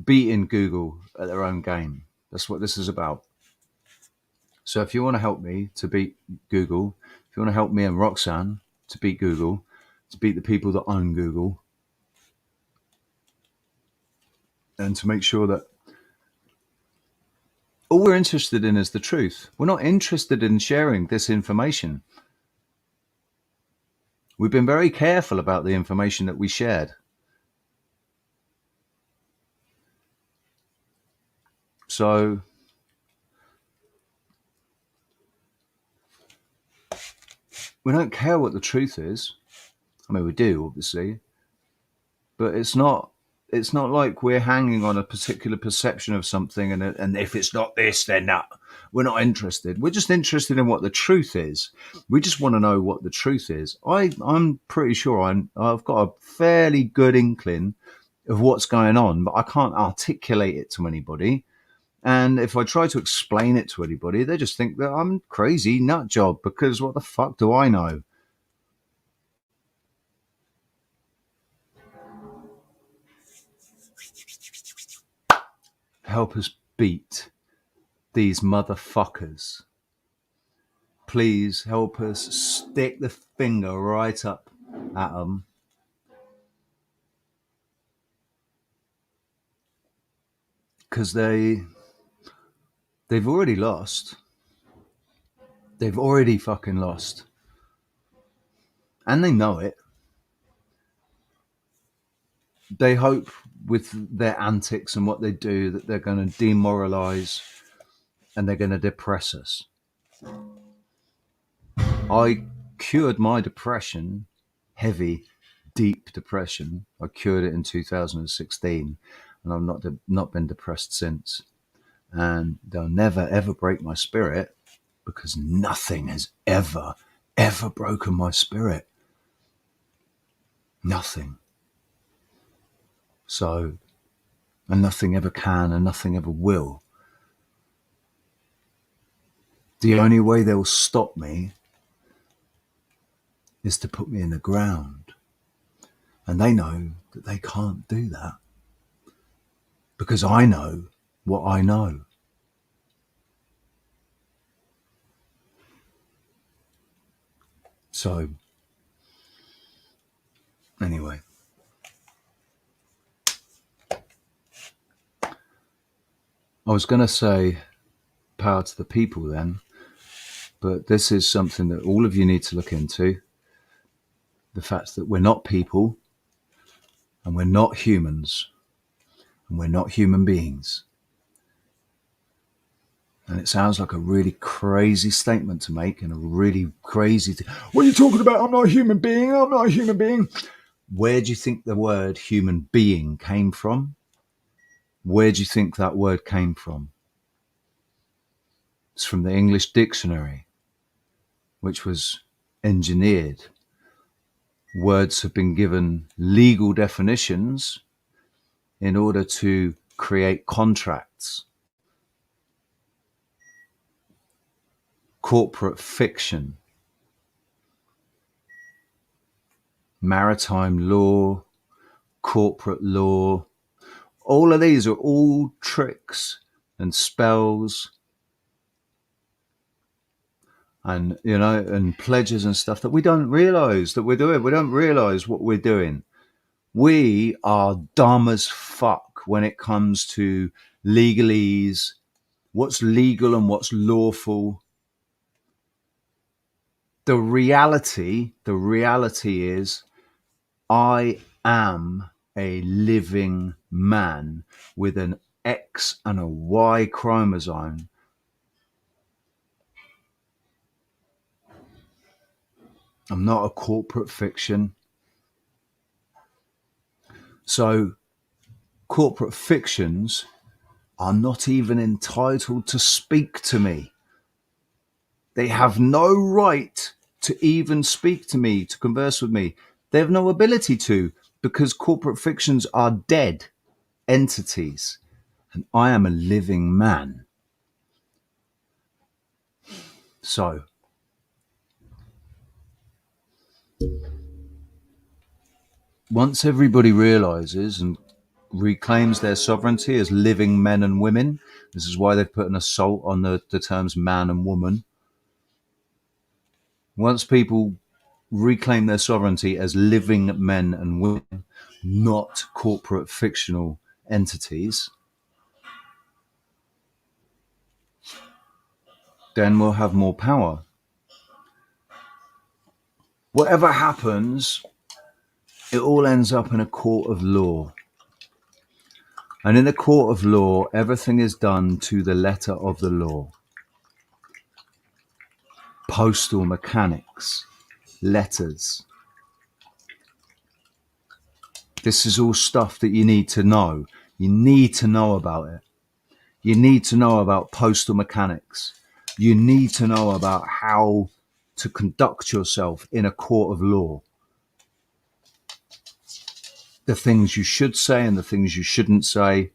beating Google at their own game. That's what this is about. So if you want to help me to beat Google, if you want to help me and Roxanne to beat Google, to beat the people that own Google, and to make sure that all we're interested in is the truth. We're not interested in sharing this information. We've been very careful about the information that we shared. So we don't care what the truth is. I mean, we do, obviously, but it's not like we're hanging on a particular perception of something, and if it's not this, then that. We're not interested. We're just interested in what the truth is. We just want to know what the truth is. I'm pretty sure I've got a fairly good inkling of what's going on, but I can't articulate it to anybody. And if I try to explain it to anybody, they just think that I'm crazy nut job, because what the fuck do I know? help us beat these motherfuckers. Please help us stick the finger right up at them. Because they've already lost. They've already fucking lost. And they know it. They hope with their antics and what they do that they're going to demoralize and they're going to depress us. I cured my depression, heavy, deep depression. I cured it in 2016 and I've not been depressed since. And they'll never, ever break my spirit because nothing has ever broken my spirit. Nothing. So, and nothing ever can and nothing ever will. The only way they'll stop me is to put me in the ground. And they know that they can't do that because I know what I know. So, anyway. I was going to say power to the people then, but this is something that all of you need to look into. The fact that we're not people and we're not humans and we're not human beings. And it sounds like a really crazy statement to make and a really crazy thing. What are you talking about? I'm not a human being. I'm not a human being. Where do you think the word human being came from? Where do you think that word came from? It's from the English dictionary, which was engineered. Words have been given legal definitions in order to create contracts. Corporate fiction, maritime law, corporate law, all of these are all tricks and spells and, you know, and pledges and stuff that we don't realize that we're doing. We don't realize what we're doing. We are dumb as fuck when it comes to legalese, what's legal and what's lawful. The reality is I am a living man with an X and a Y chromosome. I'm not a corporate fiction. So corporate fictions are not even entitled to speak to me. They have no right to even speak to me, to converse with me. They have no ability to, because corporate fictions are dead entities. And I am a living man. So, once everybody realizes and reclaims their sovereignty as living men and women, this is why they've put an assault on the terms man and woman. Once people reclaim their sovereignty as living men and women, not corporate fictional entities, then we'll have more power. Whatever happens, it all ends up in a court of law. And in the court of law, everything is done to the letter of the law. Postal mechanics, letters. This is all stuff that you need to know. You need to know about it. You need to know about postal mechanics. You need to know about how to conduct yourself in a court of law. The things you should say and the things you shouldn't say.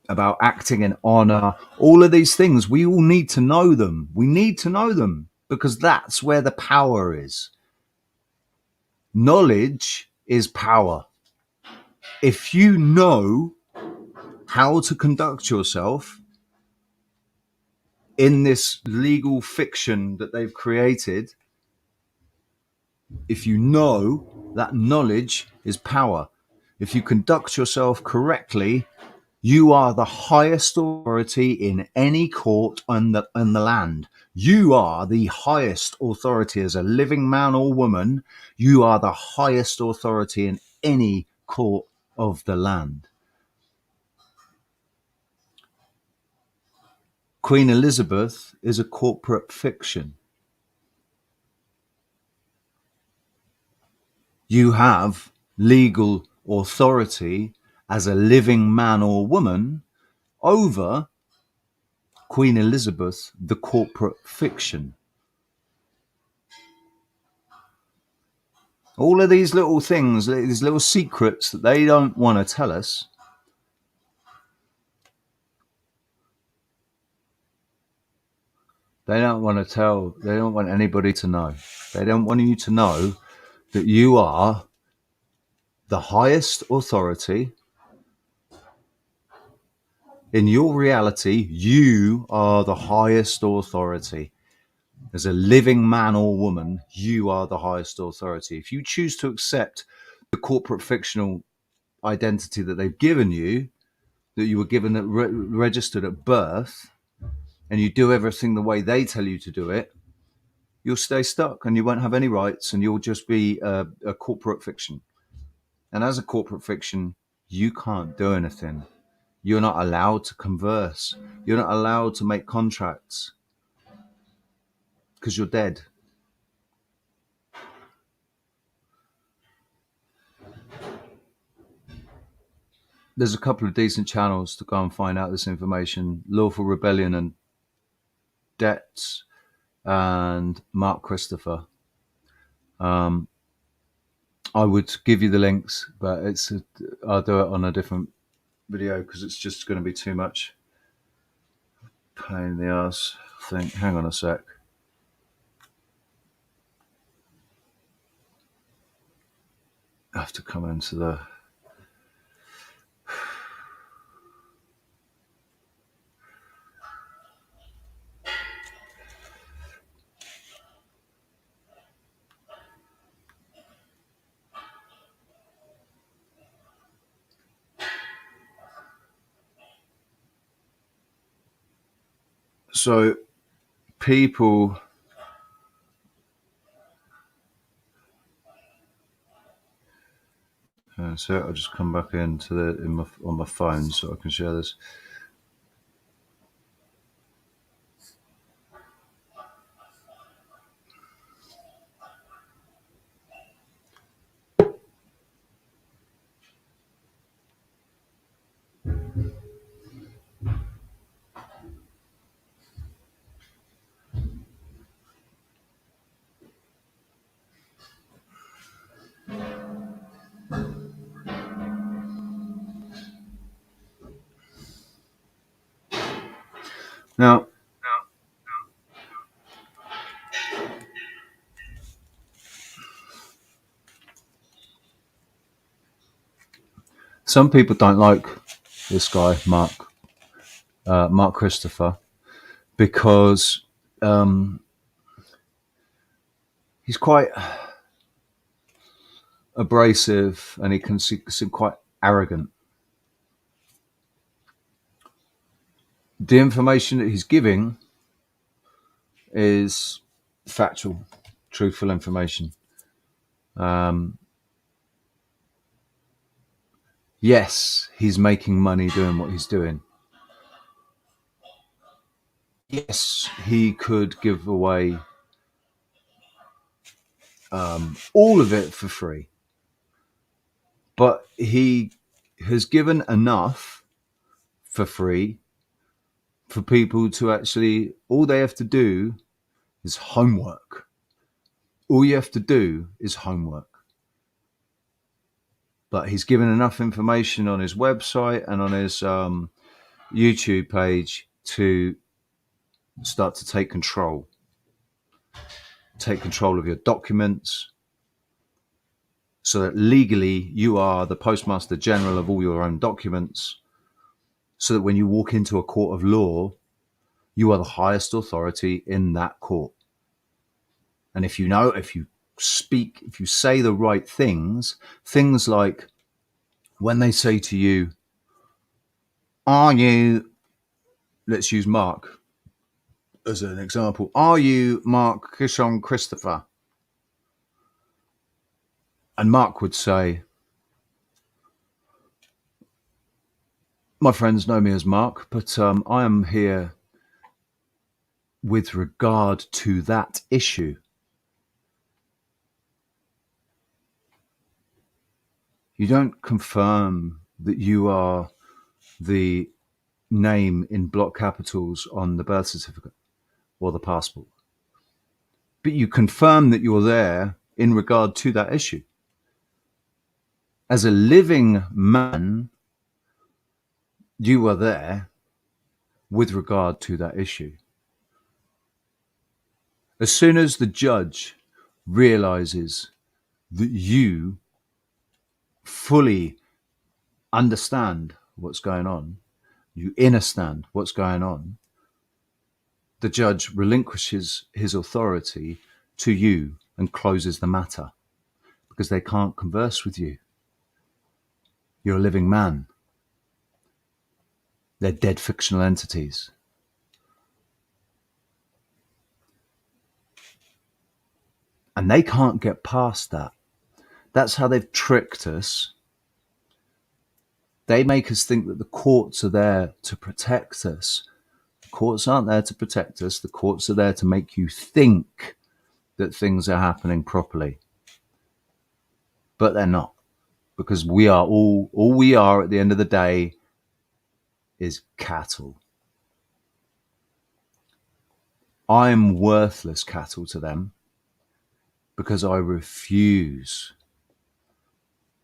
About acting in honor. All of these things, we all need to know them. We need to know them because that's where the power is. Knowledge is power. If you know how to conduct yourself in this legal fiction that they've created. If you know, that knowledge is power. If you conduct yourself correctly, you are the highest authority in any court on the land. You are the highest authority as a living man or woman. You are the highest authority in any court of the land. Queen Elizabeth is a corporate fiction. You have legal authority as a living man or woman over Queen Elizabeth, the corporate fiction. All of these little things, these little secrets that they don't want to tell us, they don't want to tell, they don't want anybody to know. They don't want you to know that you are the highest authority. In your reality, you are the highest authority. As a living man or woman, you are the highest authority. If you choose to accept the corporate fictional identity that they've given you, that you were given, registered at birth, and you do everything the way they tell you to do it, you'll stay stuck and you won't have any rights, and you'll just be a corporate fiction. And as a corporate fiction, you can't do anything. You're not allowed to converse. You're not allowed to make contracts because you're dead. There's a couple of decent channels to go and find out this information. Lawful Rebellion and Debts and Mark Christopher. I would give you the links, but I'll do it on a different video because it's just going to be too much pain in the ass. Hang on a sec. I have to come into the... So people... So I'll just come back into on my phone so I can share this. Now, some people don't like this guy, Mark Christopher, because he's quite abrasive and he can seem quite arrogant. The information that he's giving is factual, truthful information. Yes, he's making money doing what he's doing. Yes, he could give away all of it for free. But he has given enough for free for people to actually, all they have to do is homework. All you have to do is homework. But he's given enough information on his website and on his YouTube page to start to take control. Take control of your documents so that legally you are the Postmaster General of all your own documents. so that when you walk into a court of law, you are the highest authority in that court. And if you say the right things like when they say to you, let's use Mark as an example, are you Mark Kishon Christopher? And Mark would say, my friends know me as Mark, but I am here with regard to that issue. You don't confirm that you are the name in block capitals on the birth certificate or the passport, but you confirm that you're there in regard to that issue. As a living man, you are there with regard to that issue. As soon as the judge realizes that you fully understand what's going on, you understand what's going on, the judge relinquishes his authority to you and closes the matter because they can't converse with you. You're a living man. They're dead fictional entities. And they can't get past that. That's how they've tricked us. They make us think that the courts are there to protect us. The courts aren't there to protect us. The courts are there to make you think that things are happening properly. But they're not. Because we are all we are at the end of the day is cattle. I'm worthless cattle to them because I refuse.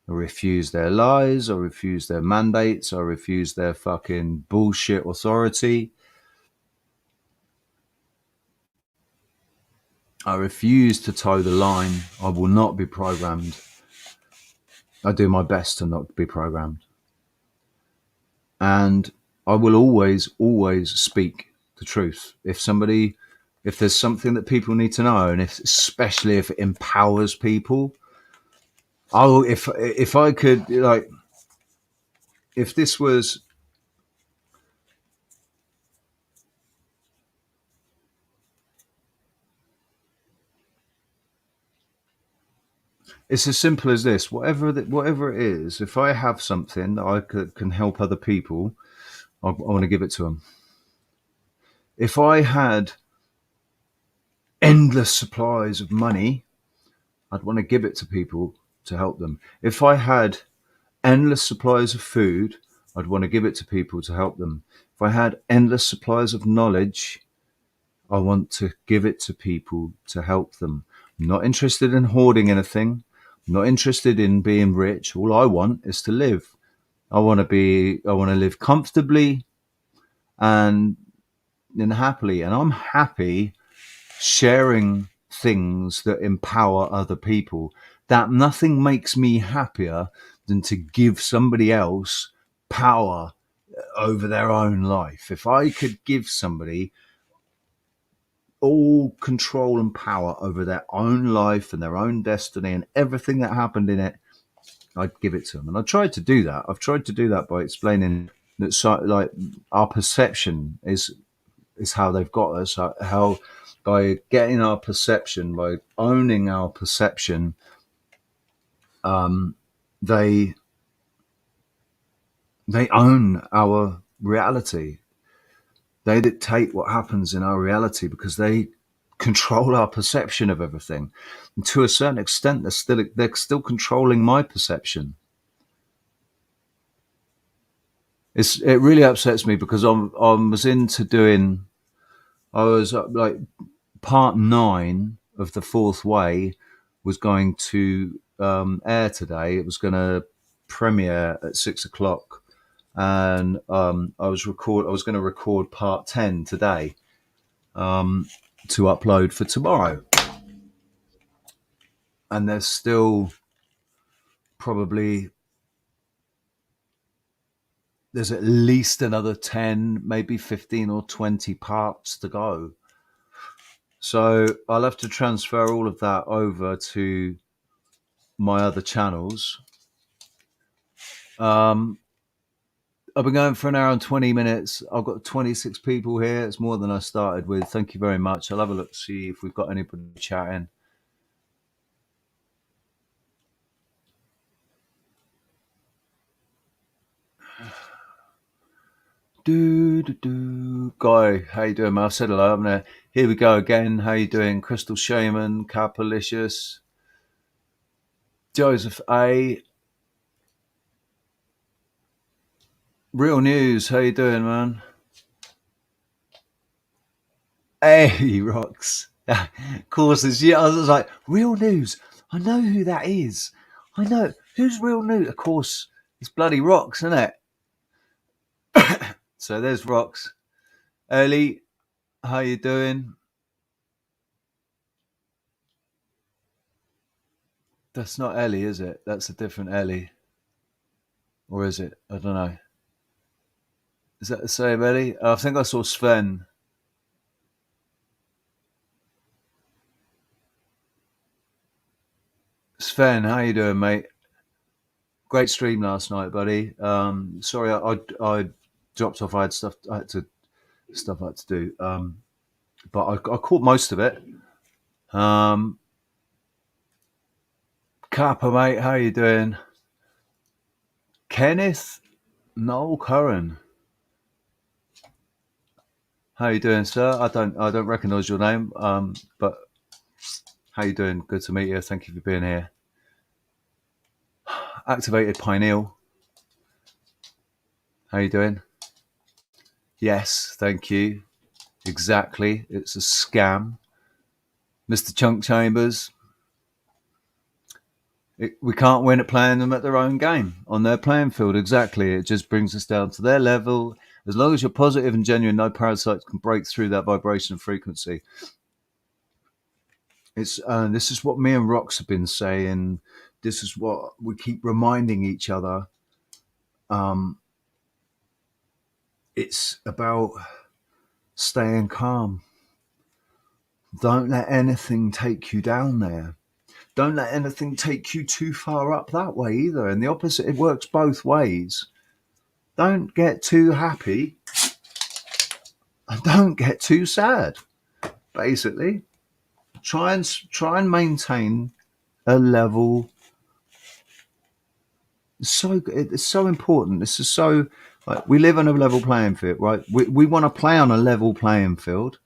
I refuse their lies. I refuse their mandates. I refuse their fucking bullshit authority. I refuse to toe the line. I will not be programmed. I do my best to not be programmed. And I will always speak the truth. If there's something that people need to know, and especially if it empowers people, if I could, like, if this was, it's as simple as this. Whatever it is, if I have something that I can help other people, I want to give it to them. If I had endless supplies of money, I'd want to give it to people to help them. If I had endless supplies of food, I'd want to give it to people to help them. If I had endless supplies of knowledge, I want to give it to people to help them. I'm not interested in hoarding anything. I'm not interested in being rich. All I want is to live. I want to live comfortably and happily. And I'm happy sharing things that empower other people. That nothing makes me happier than to give somebody else power over their own life. If I could give somebody all control and power over their own life and their own destiny and everything that happened in it, I'd give it to them. And I tried to do that. I've tried to do that by explaining that, like, our perception is how they've got us. How by getting our perception, by owning our perception, they own our reality. They dictate what happens in our reality because they control our perception of everything. And to a certain extent, they're still controlling my perception. It really upsets me because I was into doing. I was like part 9 of the 4th Way was going to air today. It was going to premiere at 6:00, and I was going to record part 10 today to upload for tomorrow. And there's still probably there's at least another 10, maybe 15 or 20 parts to go. So I'll have to transfer all of that over to my other channels. I've been going for an hour and 20 minutes. I've got 26 people here. It's more than I started with. Thank you very much. I'll have a look, see if we've got anybody chatting. Guy, how you doing, man? I've said hello, haven't I? Here we go again. How you doing? Crystal Shaman, Capalicious, Joseph A. Real News, how you doing, man? Hey, Rox. Of course, yeah, I was like, Real News. I know who that is. I know. Who's Real News? Of course, it's bloody Rox, isn't it? So there's Rox. Ellie, how you doing? That's not Ellie, is it? That's a different Ellie. Or is it? I don't know. Is that the same Ellie? I think I saw Sven. Sven, how you doing, mate? Great stream last night, buddy. Sorry, I dropped off. I had stuff I had to do. But I caught most of it. Kappa, mate, how you doing? Kenneth Noel Curran, how you doing, sir? I don't recognise your name. But how you doing? Good to meet you. Thank you for being here. Activated Pineal, how you doing? Yes, thank you. Exactly, it's a scam. Mr. Chunk Chambers, we can't win at playing them at their own game, on their playing field. Exactly, it just brings us down to their level. As long as you're positive and genuine, no parasites can break through that vibration and frequency. This is what me and Rox have been saying. This is what we keep reminding each other. It's about staying calm. Don't let anything take you down there. Don't let anything take you too far up that way either. And the opposite, it works both ways. Don't get too happy and don't get too sad. Basically, try and maintain a level. It's so important. This is so, like, we live on a level playing field, right? We want to play on a level playing field.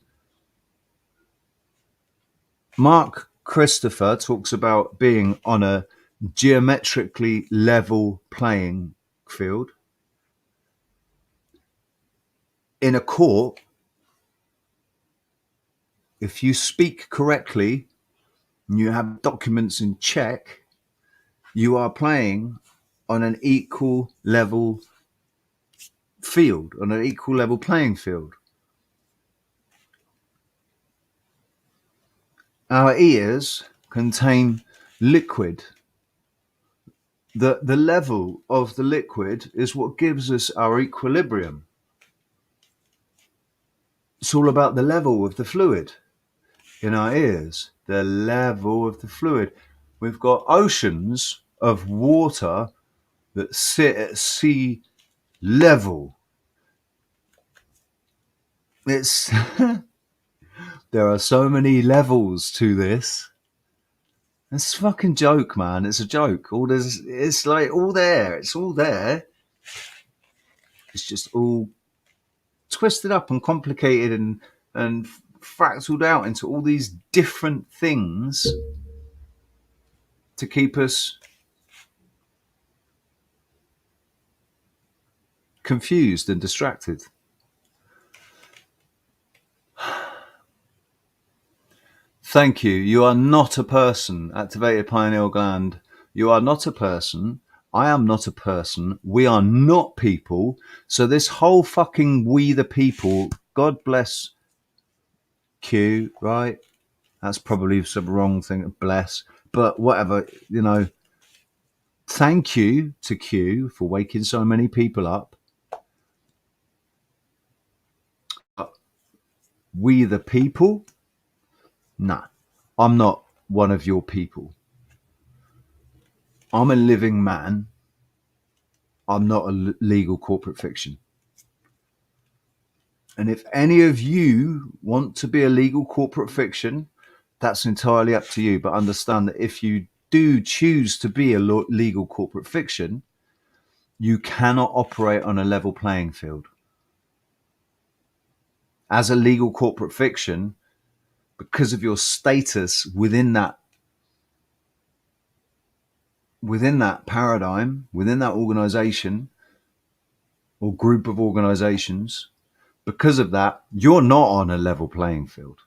Mark Christopher talks about being on a geometrically level playing field. In a court, if you speak correctly and you have documents in check, you are playing on an equal level field, on an equal level playing field. Our ears contain liquid. The level of the liquid is what gives us our equilibrium. It's all about the level of the fluid in our ears, the level of the fluid. We've got oceans of water that sit at sea level. It's there are so many levels to this. It's a fucking joke, man. It's a joke. It's like all there. It's all there. It's just all twisted up and complicated and fractaled out into all these different things to keep us confused and distracted. Thank you. You are not a person. Activated pineal gland. You are not a person. I am not a person. We are not people. So this whole fucking we the people, God bless Q, right? That's probably some wrong thing, bless. But whatever, you know, thank you to Q for waking so many people up. we the people. Nah, I'm not one of your people. I'm a living man. I'm not a legal corporate fiction. And if any of you want to be a legal corporate fiction, that's entirely up to you. But understand that if you do choose to be a legal corporate fiction, you cannot operate on a level playing field. As a legal corporate fiction, because of your status within that paradigm, within that organization or group of organizations, because of that, you're not on a level playing field.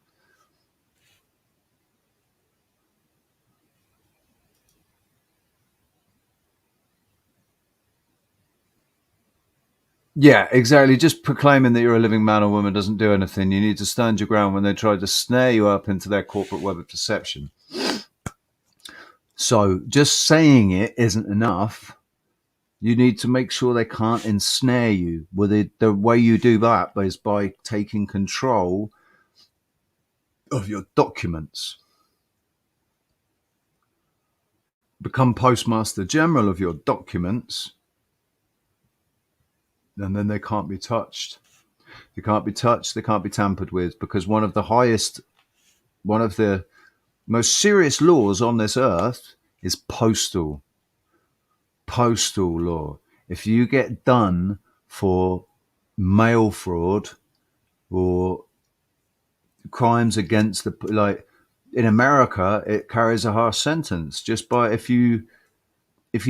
Yeah, exactly. Just proclaiming that you're a living man or woman doesn't do anything. You need to stand your ground when they try to snare you up into their corporate web of perception. So just saying it isn't enough. You need to make sure they can't ensnare you. Well, the way you do that is by taking control of your documents. Become Postmaster General of your documents, and then they can't be touched. They can't be touched. They can't be tampered with, because one of the most serious laws on this earth is postal law. If you get done for mail fraud or crimes against the, like in America, it carries a harsh sentence just by if you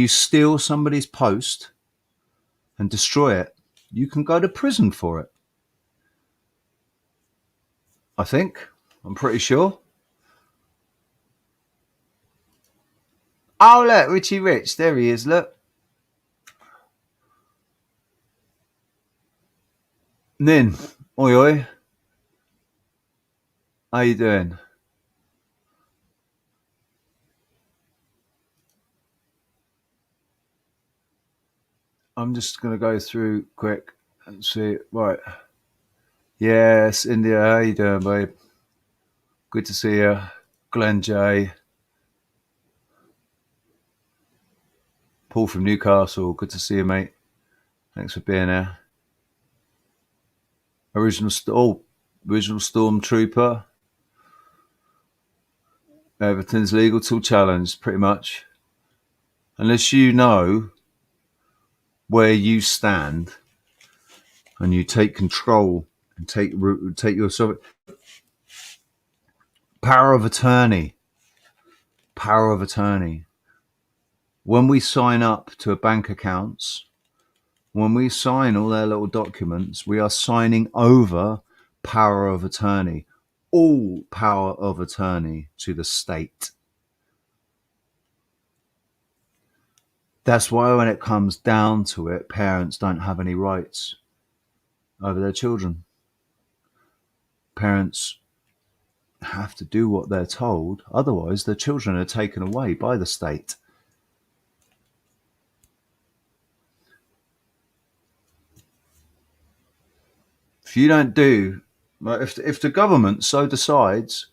steal somebody's post and destroy it, you can go to prison for it. I think. I'm pretty sure. Oh, look, Richie Rich. There he is, look. Nin, oi oi. How you doing? I'm just going to go through quick and see. Right. Yes, India. How you doing, babe? Good to see you. Glenn J. Paul from Newcastle. Good to see you, mate. Thanks for being here. Original Stormtrooper. Everything's legal till challenged, pretty much. Unless you know where you stand and you take control and take your power of attorney. Power of attorney. When we sign up to a bank accounts, when we sign all their little documents, we are signing over power of attorney, all power of attorney to the state. That's why when it comes down to it, parents don't have any rights over their children. Parents have to do what they're told, otherwise their children are taken away by the state. If you don't do, if the government so decides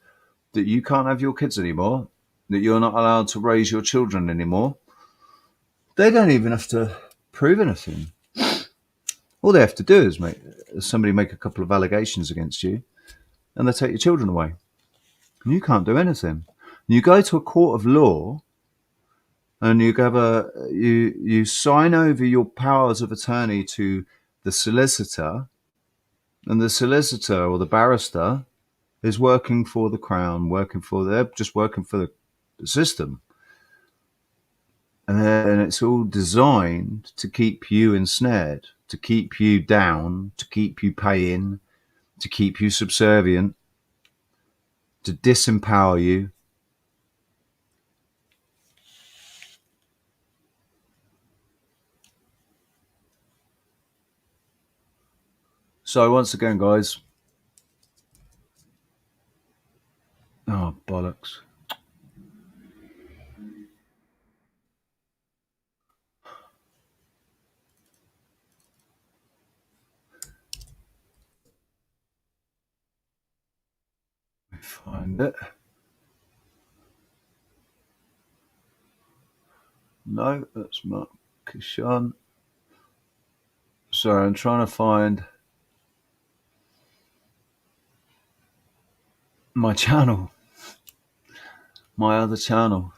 that you can't have your kids anymore, that you're not allowed to raise your children anymore, they don't even have to prove anything. All they have to do is somebody make a couple of allegations against you, and they take your children away, and you can't do anything. You go to a court of law, and you sign over your powers of attorney to the solicitor, and the solicitor or the barrister is working for the crown, they're just working for the system. And it's all designed to keep you ensnared, to keep you down, to keep you paying, to keep you subservient, to disempower you. So once again, guys, oh, bollocks. Find it. No, that's Mark Kishan. Sorry, I'm trying to find my channel, my other channel.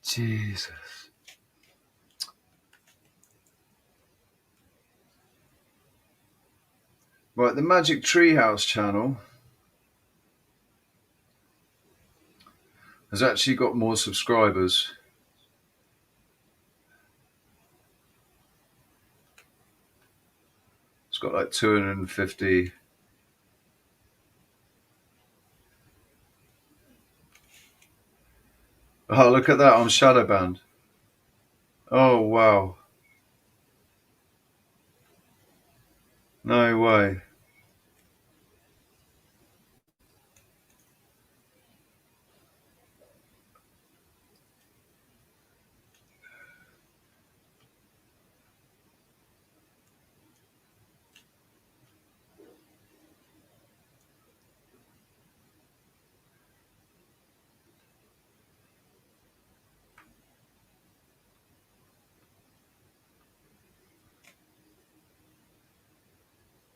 Jesus. Right, the Magic Treehouse channel has actually got more subscribers. It's got like 250. Oh, look at that, I'm shadow banned. Oh, wow. No way.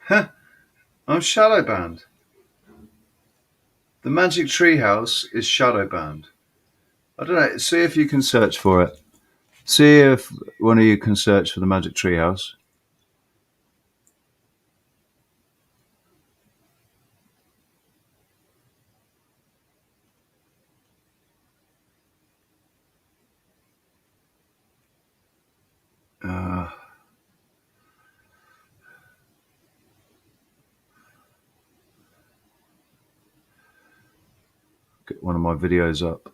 Huh, I'm shadow banned. The Magic Treehouse is shadow banned. I don't know, see if you can search for it. See if one of you can search for the Magic Treehouse. Get one of my videos up.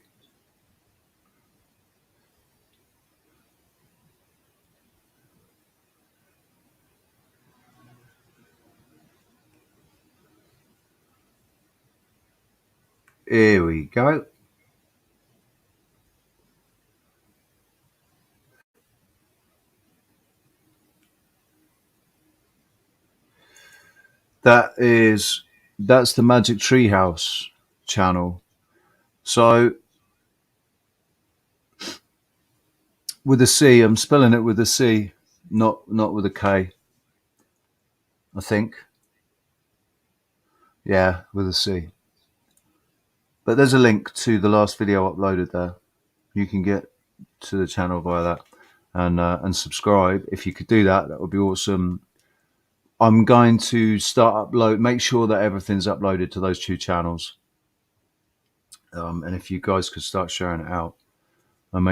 Here we go. That's the Magic Treehouse channel. So with a C, I'm spelling it with a C, not with a K. I think. Yeah, with a C. But there's a link to the last video uploaded there. You can get to the channel via that and subscribe. If you could do that, that would be awesome. I'm going to make sure that everything's uploaded to those two channels. And if you guys could start sharing it out, and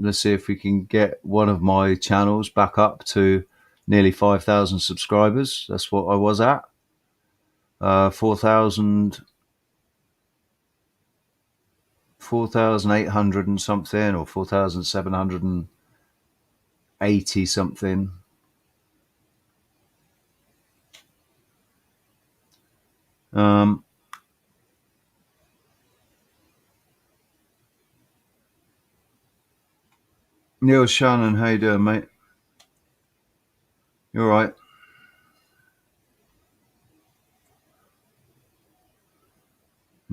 let's see if we can get one of my channels back up to nearly 5,000 subscribers. That's what I was at. 4,800 and something, or 4,780 something. Neil Shannon, how you doing, mate? You all right?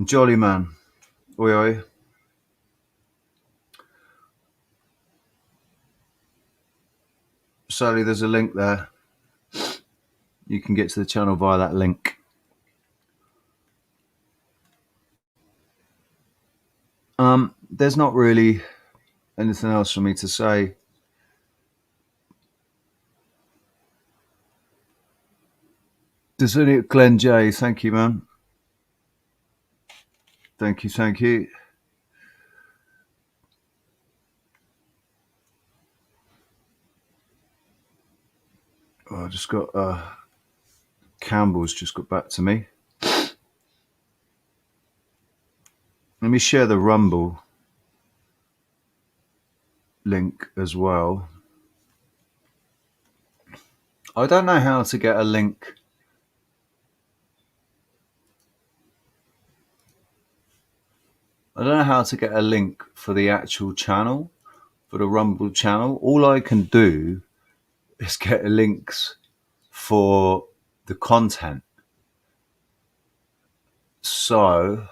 Jolly man. Oi, oi. Sally, there's a link there. You can get to the channel via that link. There's not really anything else for me to say. Does any Glenn J? Thank you, man. Thank you, thank you. Oh, I just got Campbell's just got back to me. Let me share the Rumble link as well. I don't know how to get a link. I don't know how to get a link for the actual channel, for the Rumble channel. All I can do is get links for the content. So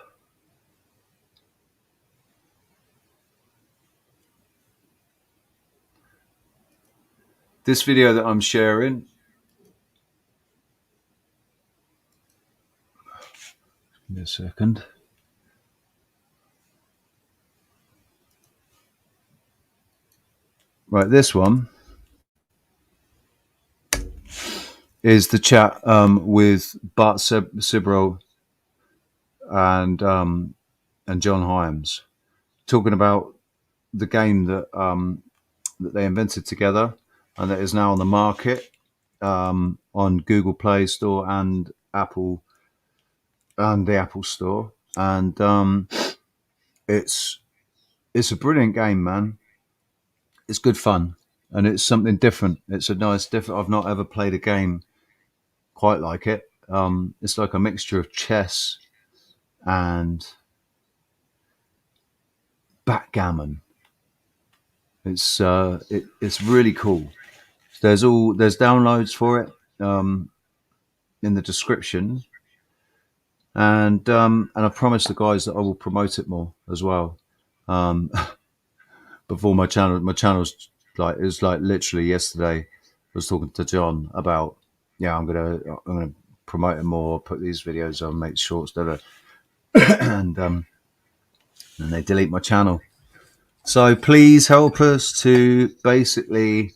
this video that I'm sharing, give me a second. Right, this one is the chat with Bart Sibrel and John Hyams, talking about the game that that they invented together and that is now on the market on Google Play Store and Apple and the Apple Store, and it's a brilliant game, man. It's good fun, and it's something different. It's a nice different. I've not ever played a game quite like it. It's like a mixture of chess and backgammon. It's really cool. There's downloads for it in the description, and I promise the guys that I will promote it more as well. Before my channel's like, it was like literally yesterday. I was talking to John about, I'm gonna promote it more, put these videos on, make shorts, and they delete my channel. So please help us to basically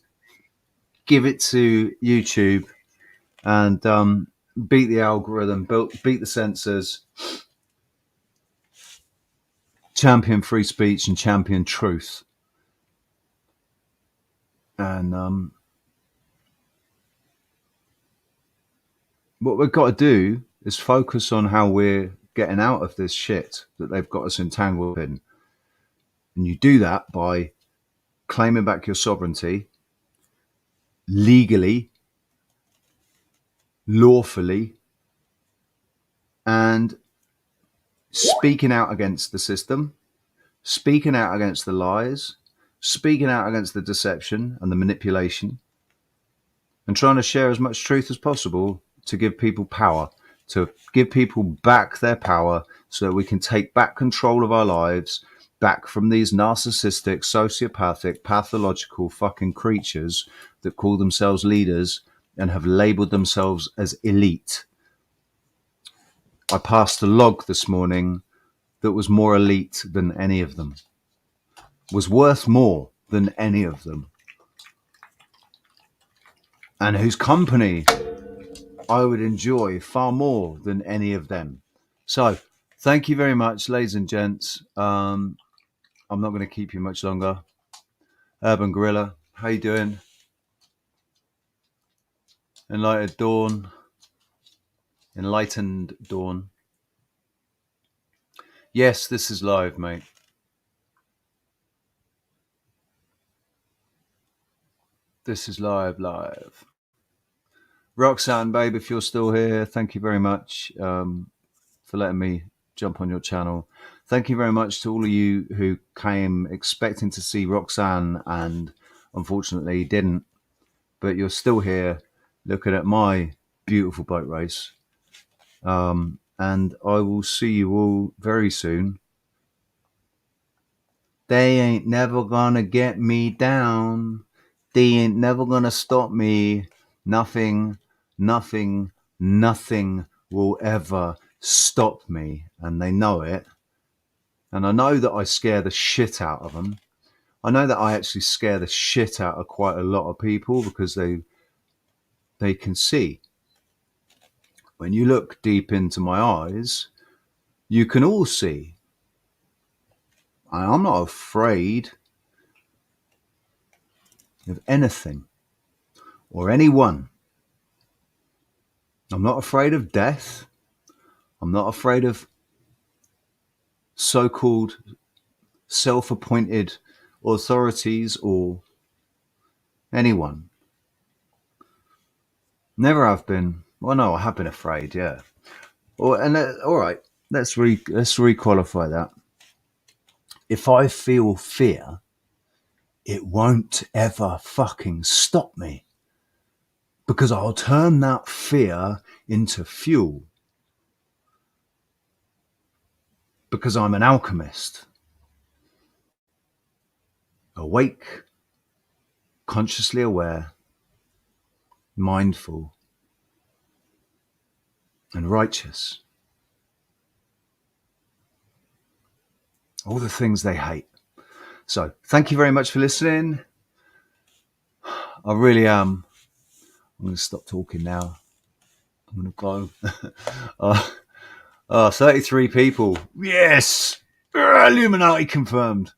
give it to YouTube and beat the algorithm, beat the censors, champion free speech and champion truth. And what we've got to do is focus on how we're getting out of this shit that they've got us entangled in. And you do that by claiming back your sovereignty legally, lawfully, and speaking out against the system, speaking out against the lies, speaking out against the deception and the manipulation, and trying to share as much truth as possible to give people power, to give people back their power so that we can take back control of our lives, back from these narcissistic, sociopathic, pathological fucking creatures that call themselves leaders and have labeled themselves as elite. I passed a log this morning that was more elite than any of them, was worth more than any of them, and whose company I would enjoy far more than any of them. So thank you very much, ladies and gents. I'm not going to keep you much longer. Urban Gorilla, how you doing? Enlightened Dawn. Yes, this is live, mate. This is live. Roxanne, babe, if you're still here, thank you very much for letting me jump on your channel. Thank you very much to all of you who came expecting to see Roxanne and unfortunately didn't, but you're still here looking at my beautiful boat race. And I will see you all very soon. They ain't never gonna get me down. They ain't never gonna stop me. Nothing will ever stop me. And they know it. And I know that I scare the shit out of them. I know that I actually scare the shit out of quite a lot of people because they can see. When you look deep into my eyes, you can all see. I'm not afraid of anything or anyone. I'm not afraid of death. I'm not afraid of so-called self-appointed authorities or anyone. Never have been. Well, no, I have been afraid, yeah. All right, let's re-qualify that. If I feel fear, it won't ever fucking stop me, because I'll turn that fear into fuel. because I'm an alchemist, awake, consciously aware, mindful, and righteous. All the things they hate. So thank you very much for listening. I really am. I'm going to stop talking now. I'm going to go. 33 people. Yes. Illuminati confirmed.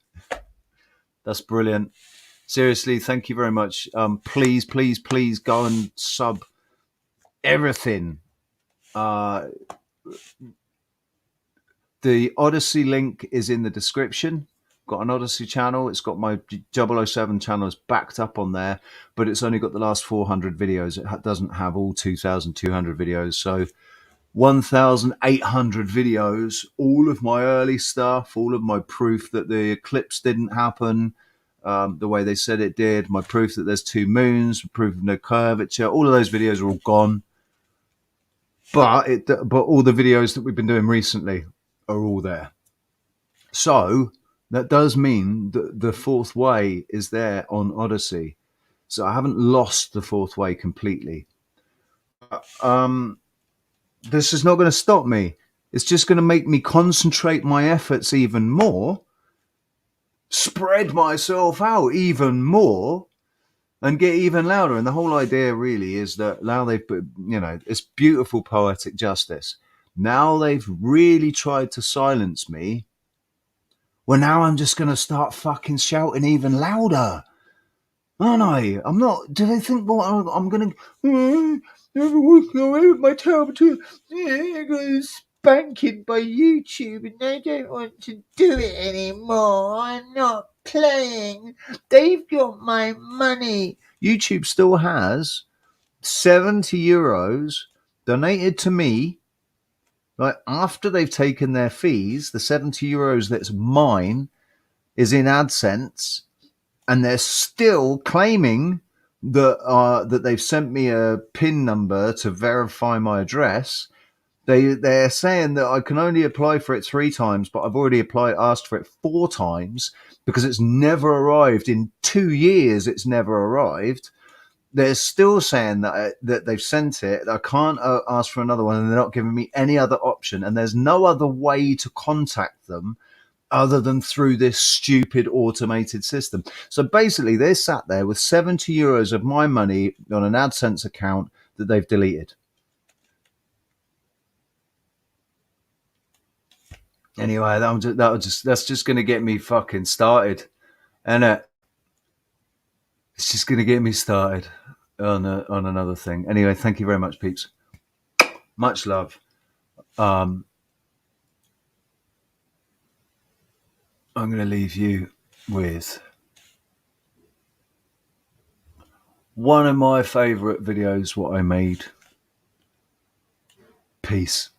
That's brilliant. Seriously, thank you very much. Please, please, please go and sub everything. The Odysee link is in the description. Got an Odysee channel. It's got my 007 channels backed up on there, but it's only got the last 400 videos. It doesn't have all 2,200 videos. So 1,800 videos, all of my early stuff, all of my proof that the eclipse didn't happen the way they said it did, my proof that there's two moons, proof of no curvature, all of those videos are all gone. But all the videos that we've been doing recently are all there. So that does mean that the fourth way is there on Odysee. So I haven't lost the fourth way completely. This is not going to stop me. It's just going to make me concentrate my efforts even more, spread myself out even more, and get even louder. And the whole idea really is that now they've put, it's beautiful poetic justice. Now they've really tried to silence me. Well, now I'm just going to start fucking shouting even louder. Aren't I? I'm not. Do they think, well, I'm going to walk away with my terrible too? I got spanked by YouTube and I don't want to do it anymore. I'm not playing. They've got my money. YouTube still has 70 euros donated to me. Like after they've taken their fees, the 70 euros that's mine is in AdSense, and they're still claiming that they've sent me a PIN number to verify my address. They're saying that I can only apply for it 3 times, but I've already asked for it 4 times because it's never arrived. In 2 years, it's never arrived. They're still saying that they've sent it. I can't ask for another one, and they're not giving me any other option. And there's no other way to contact them other than through this stupid automated system. So basically, they're sat there with 70 euros of my money on an AdSense account that they've deleted. Anyway, that's just going to get me fucking started, and it's just going to get me started on another thing. Anyway, thank you very much, peeps. Much love. I'm going to leave you with one of my favorite videos what I made. Peace.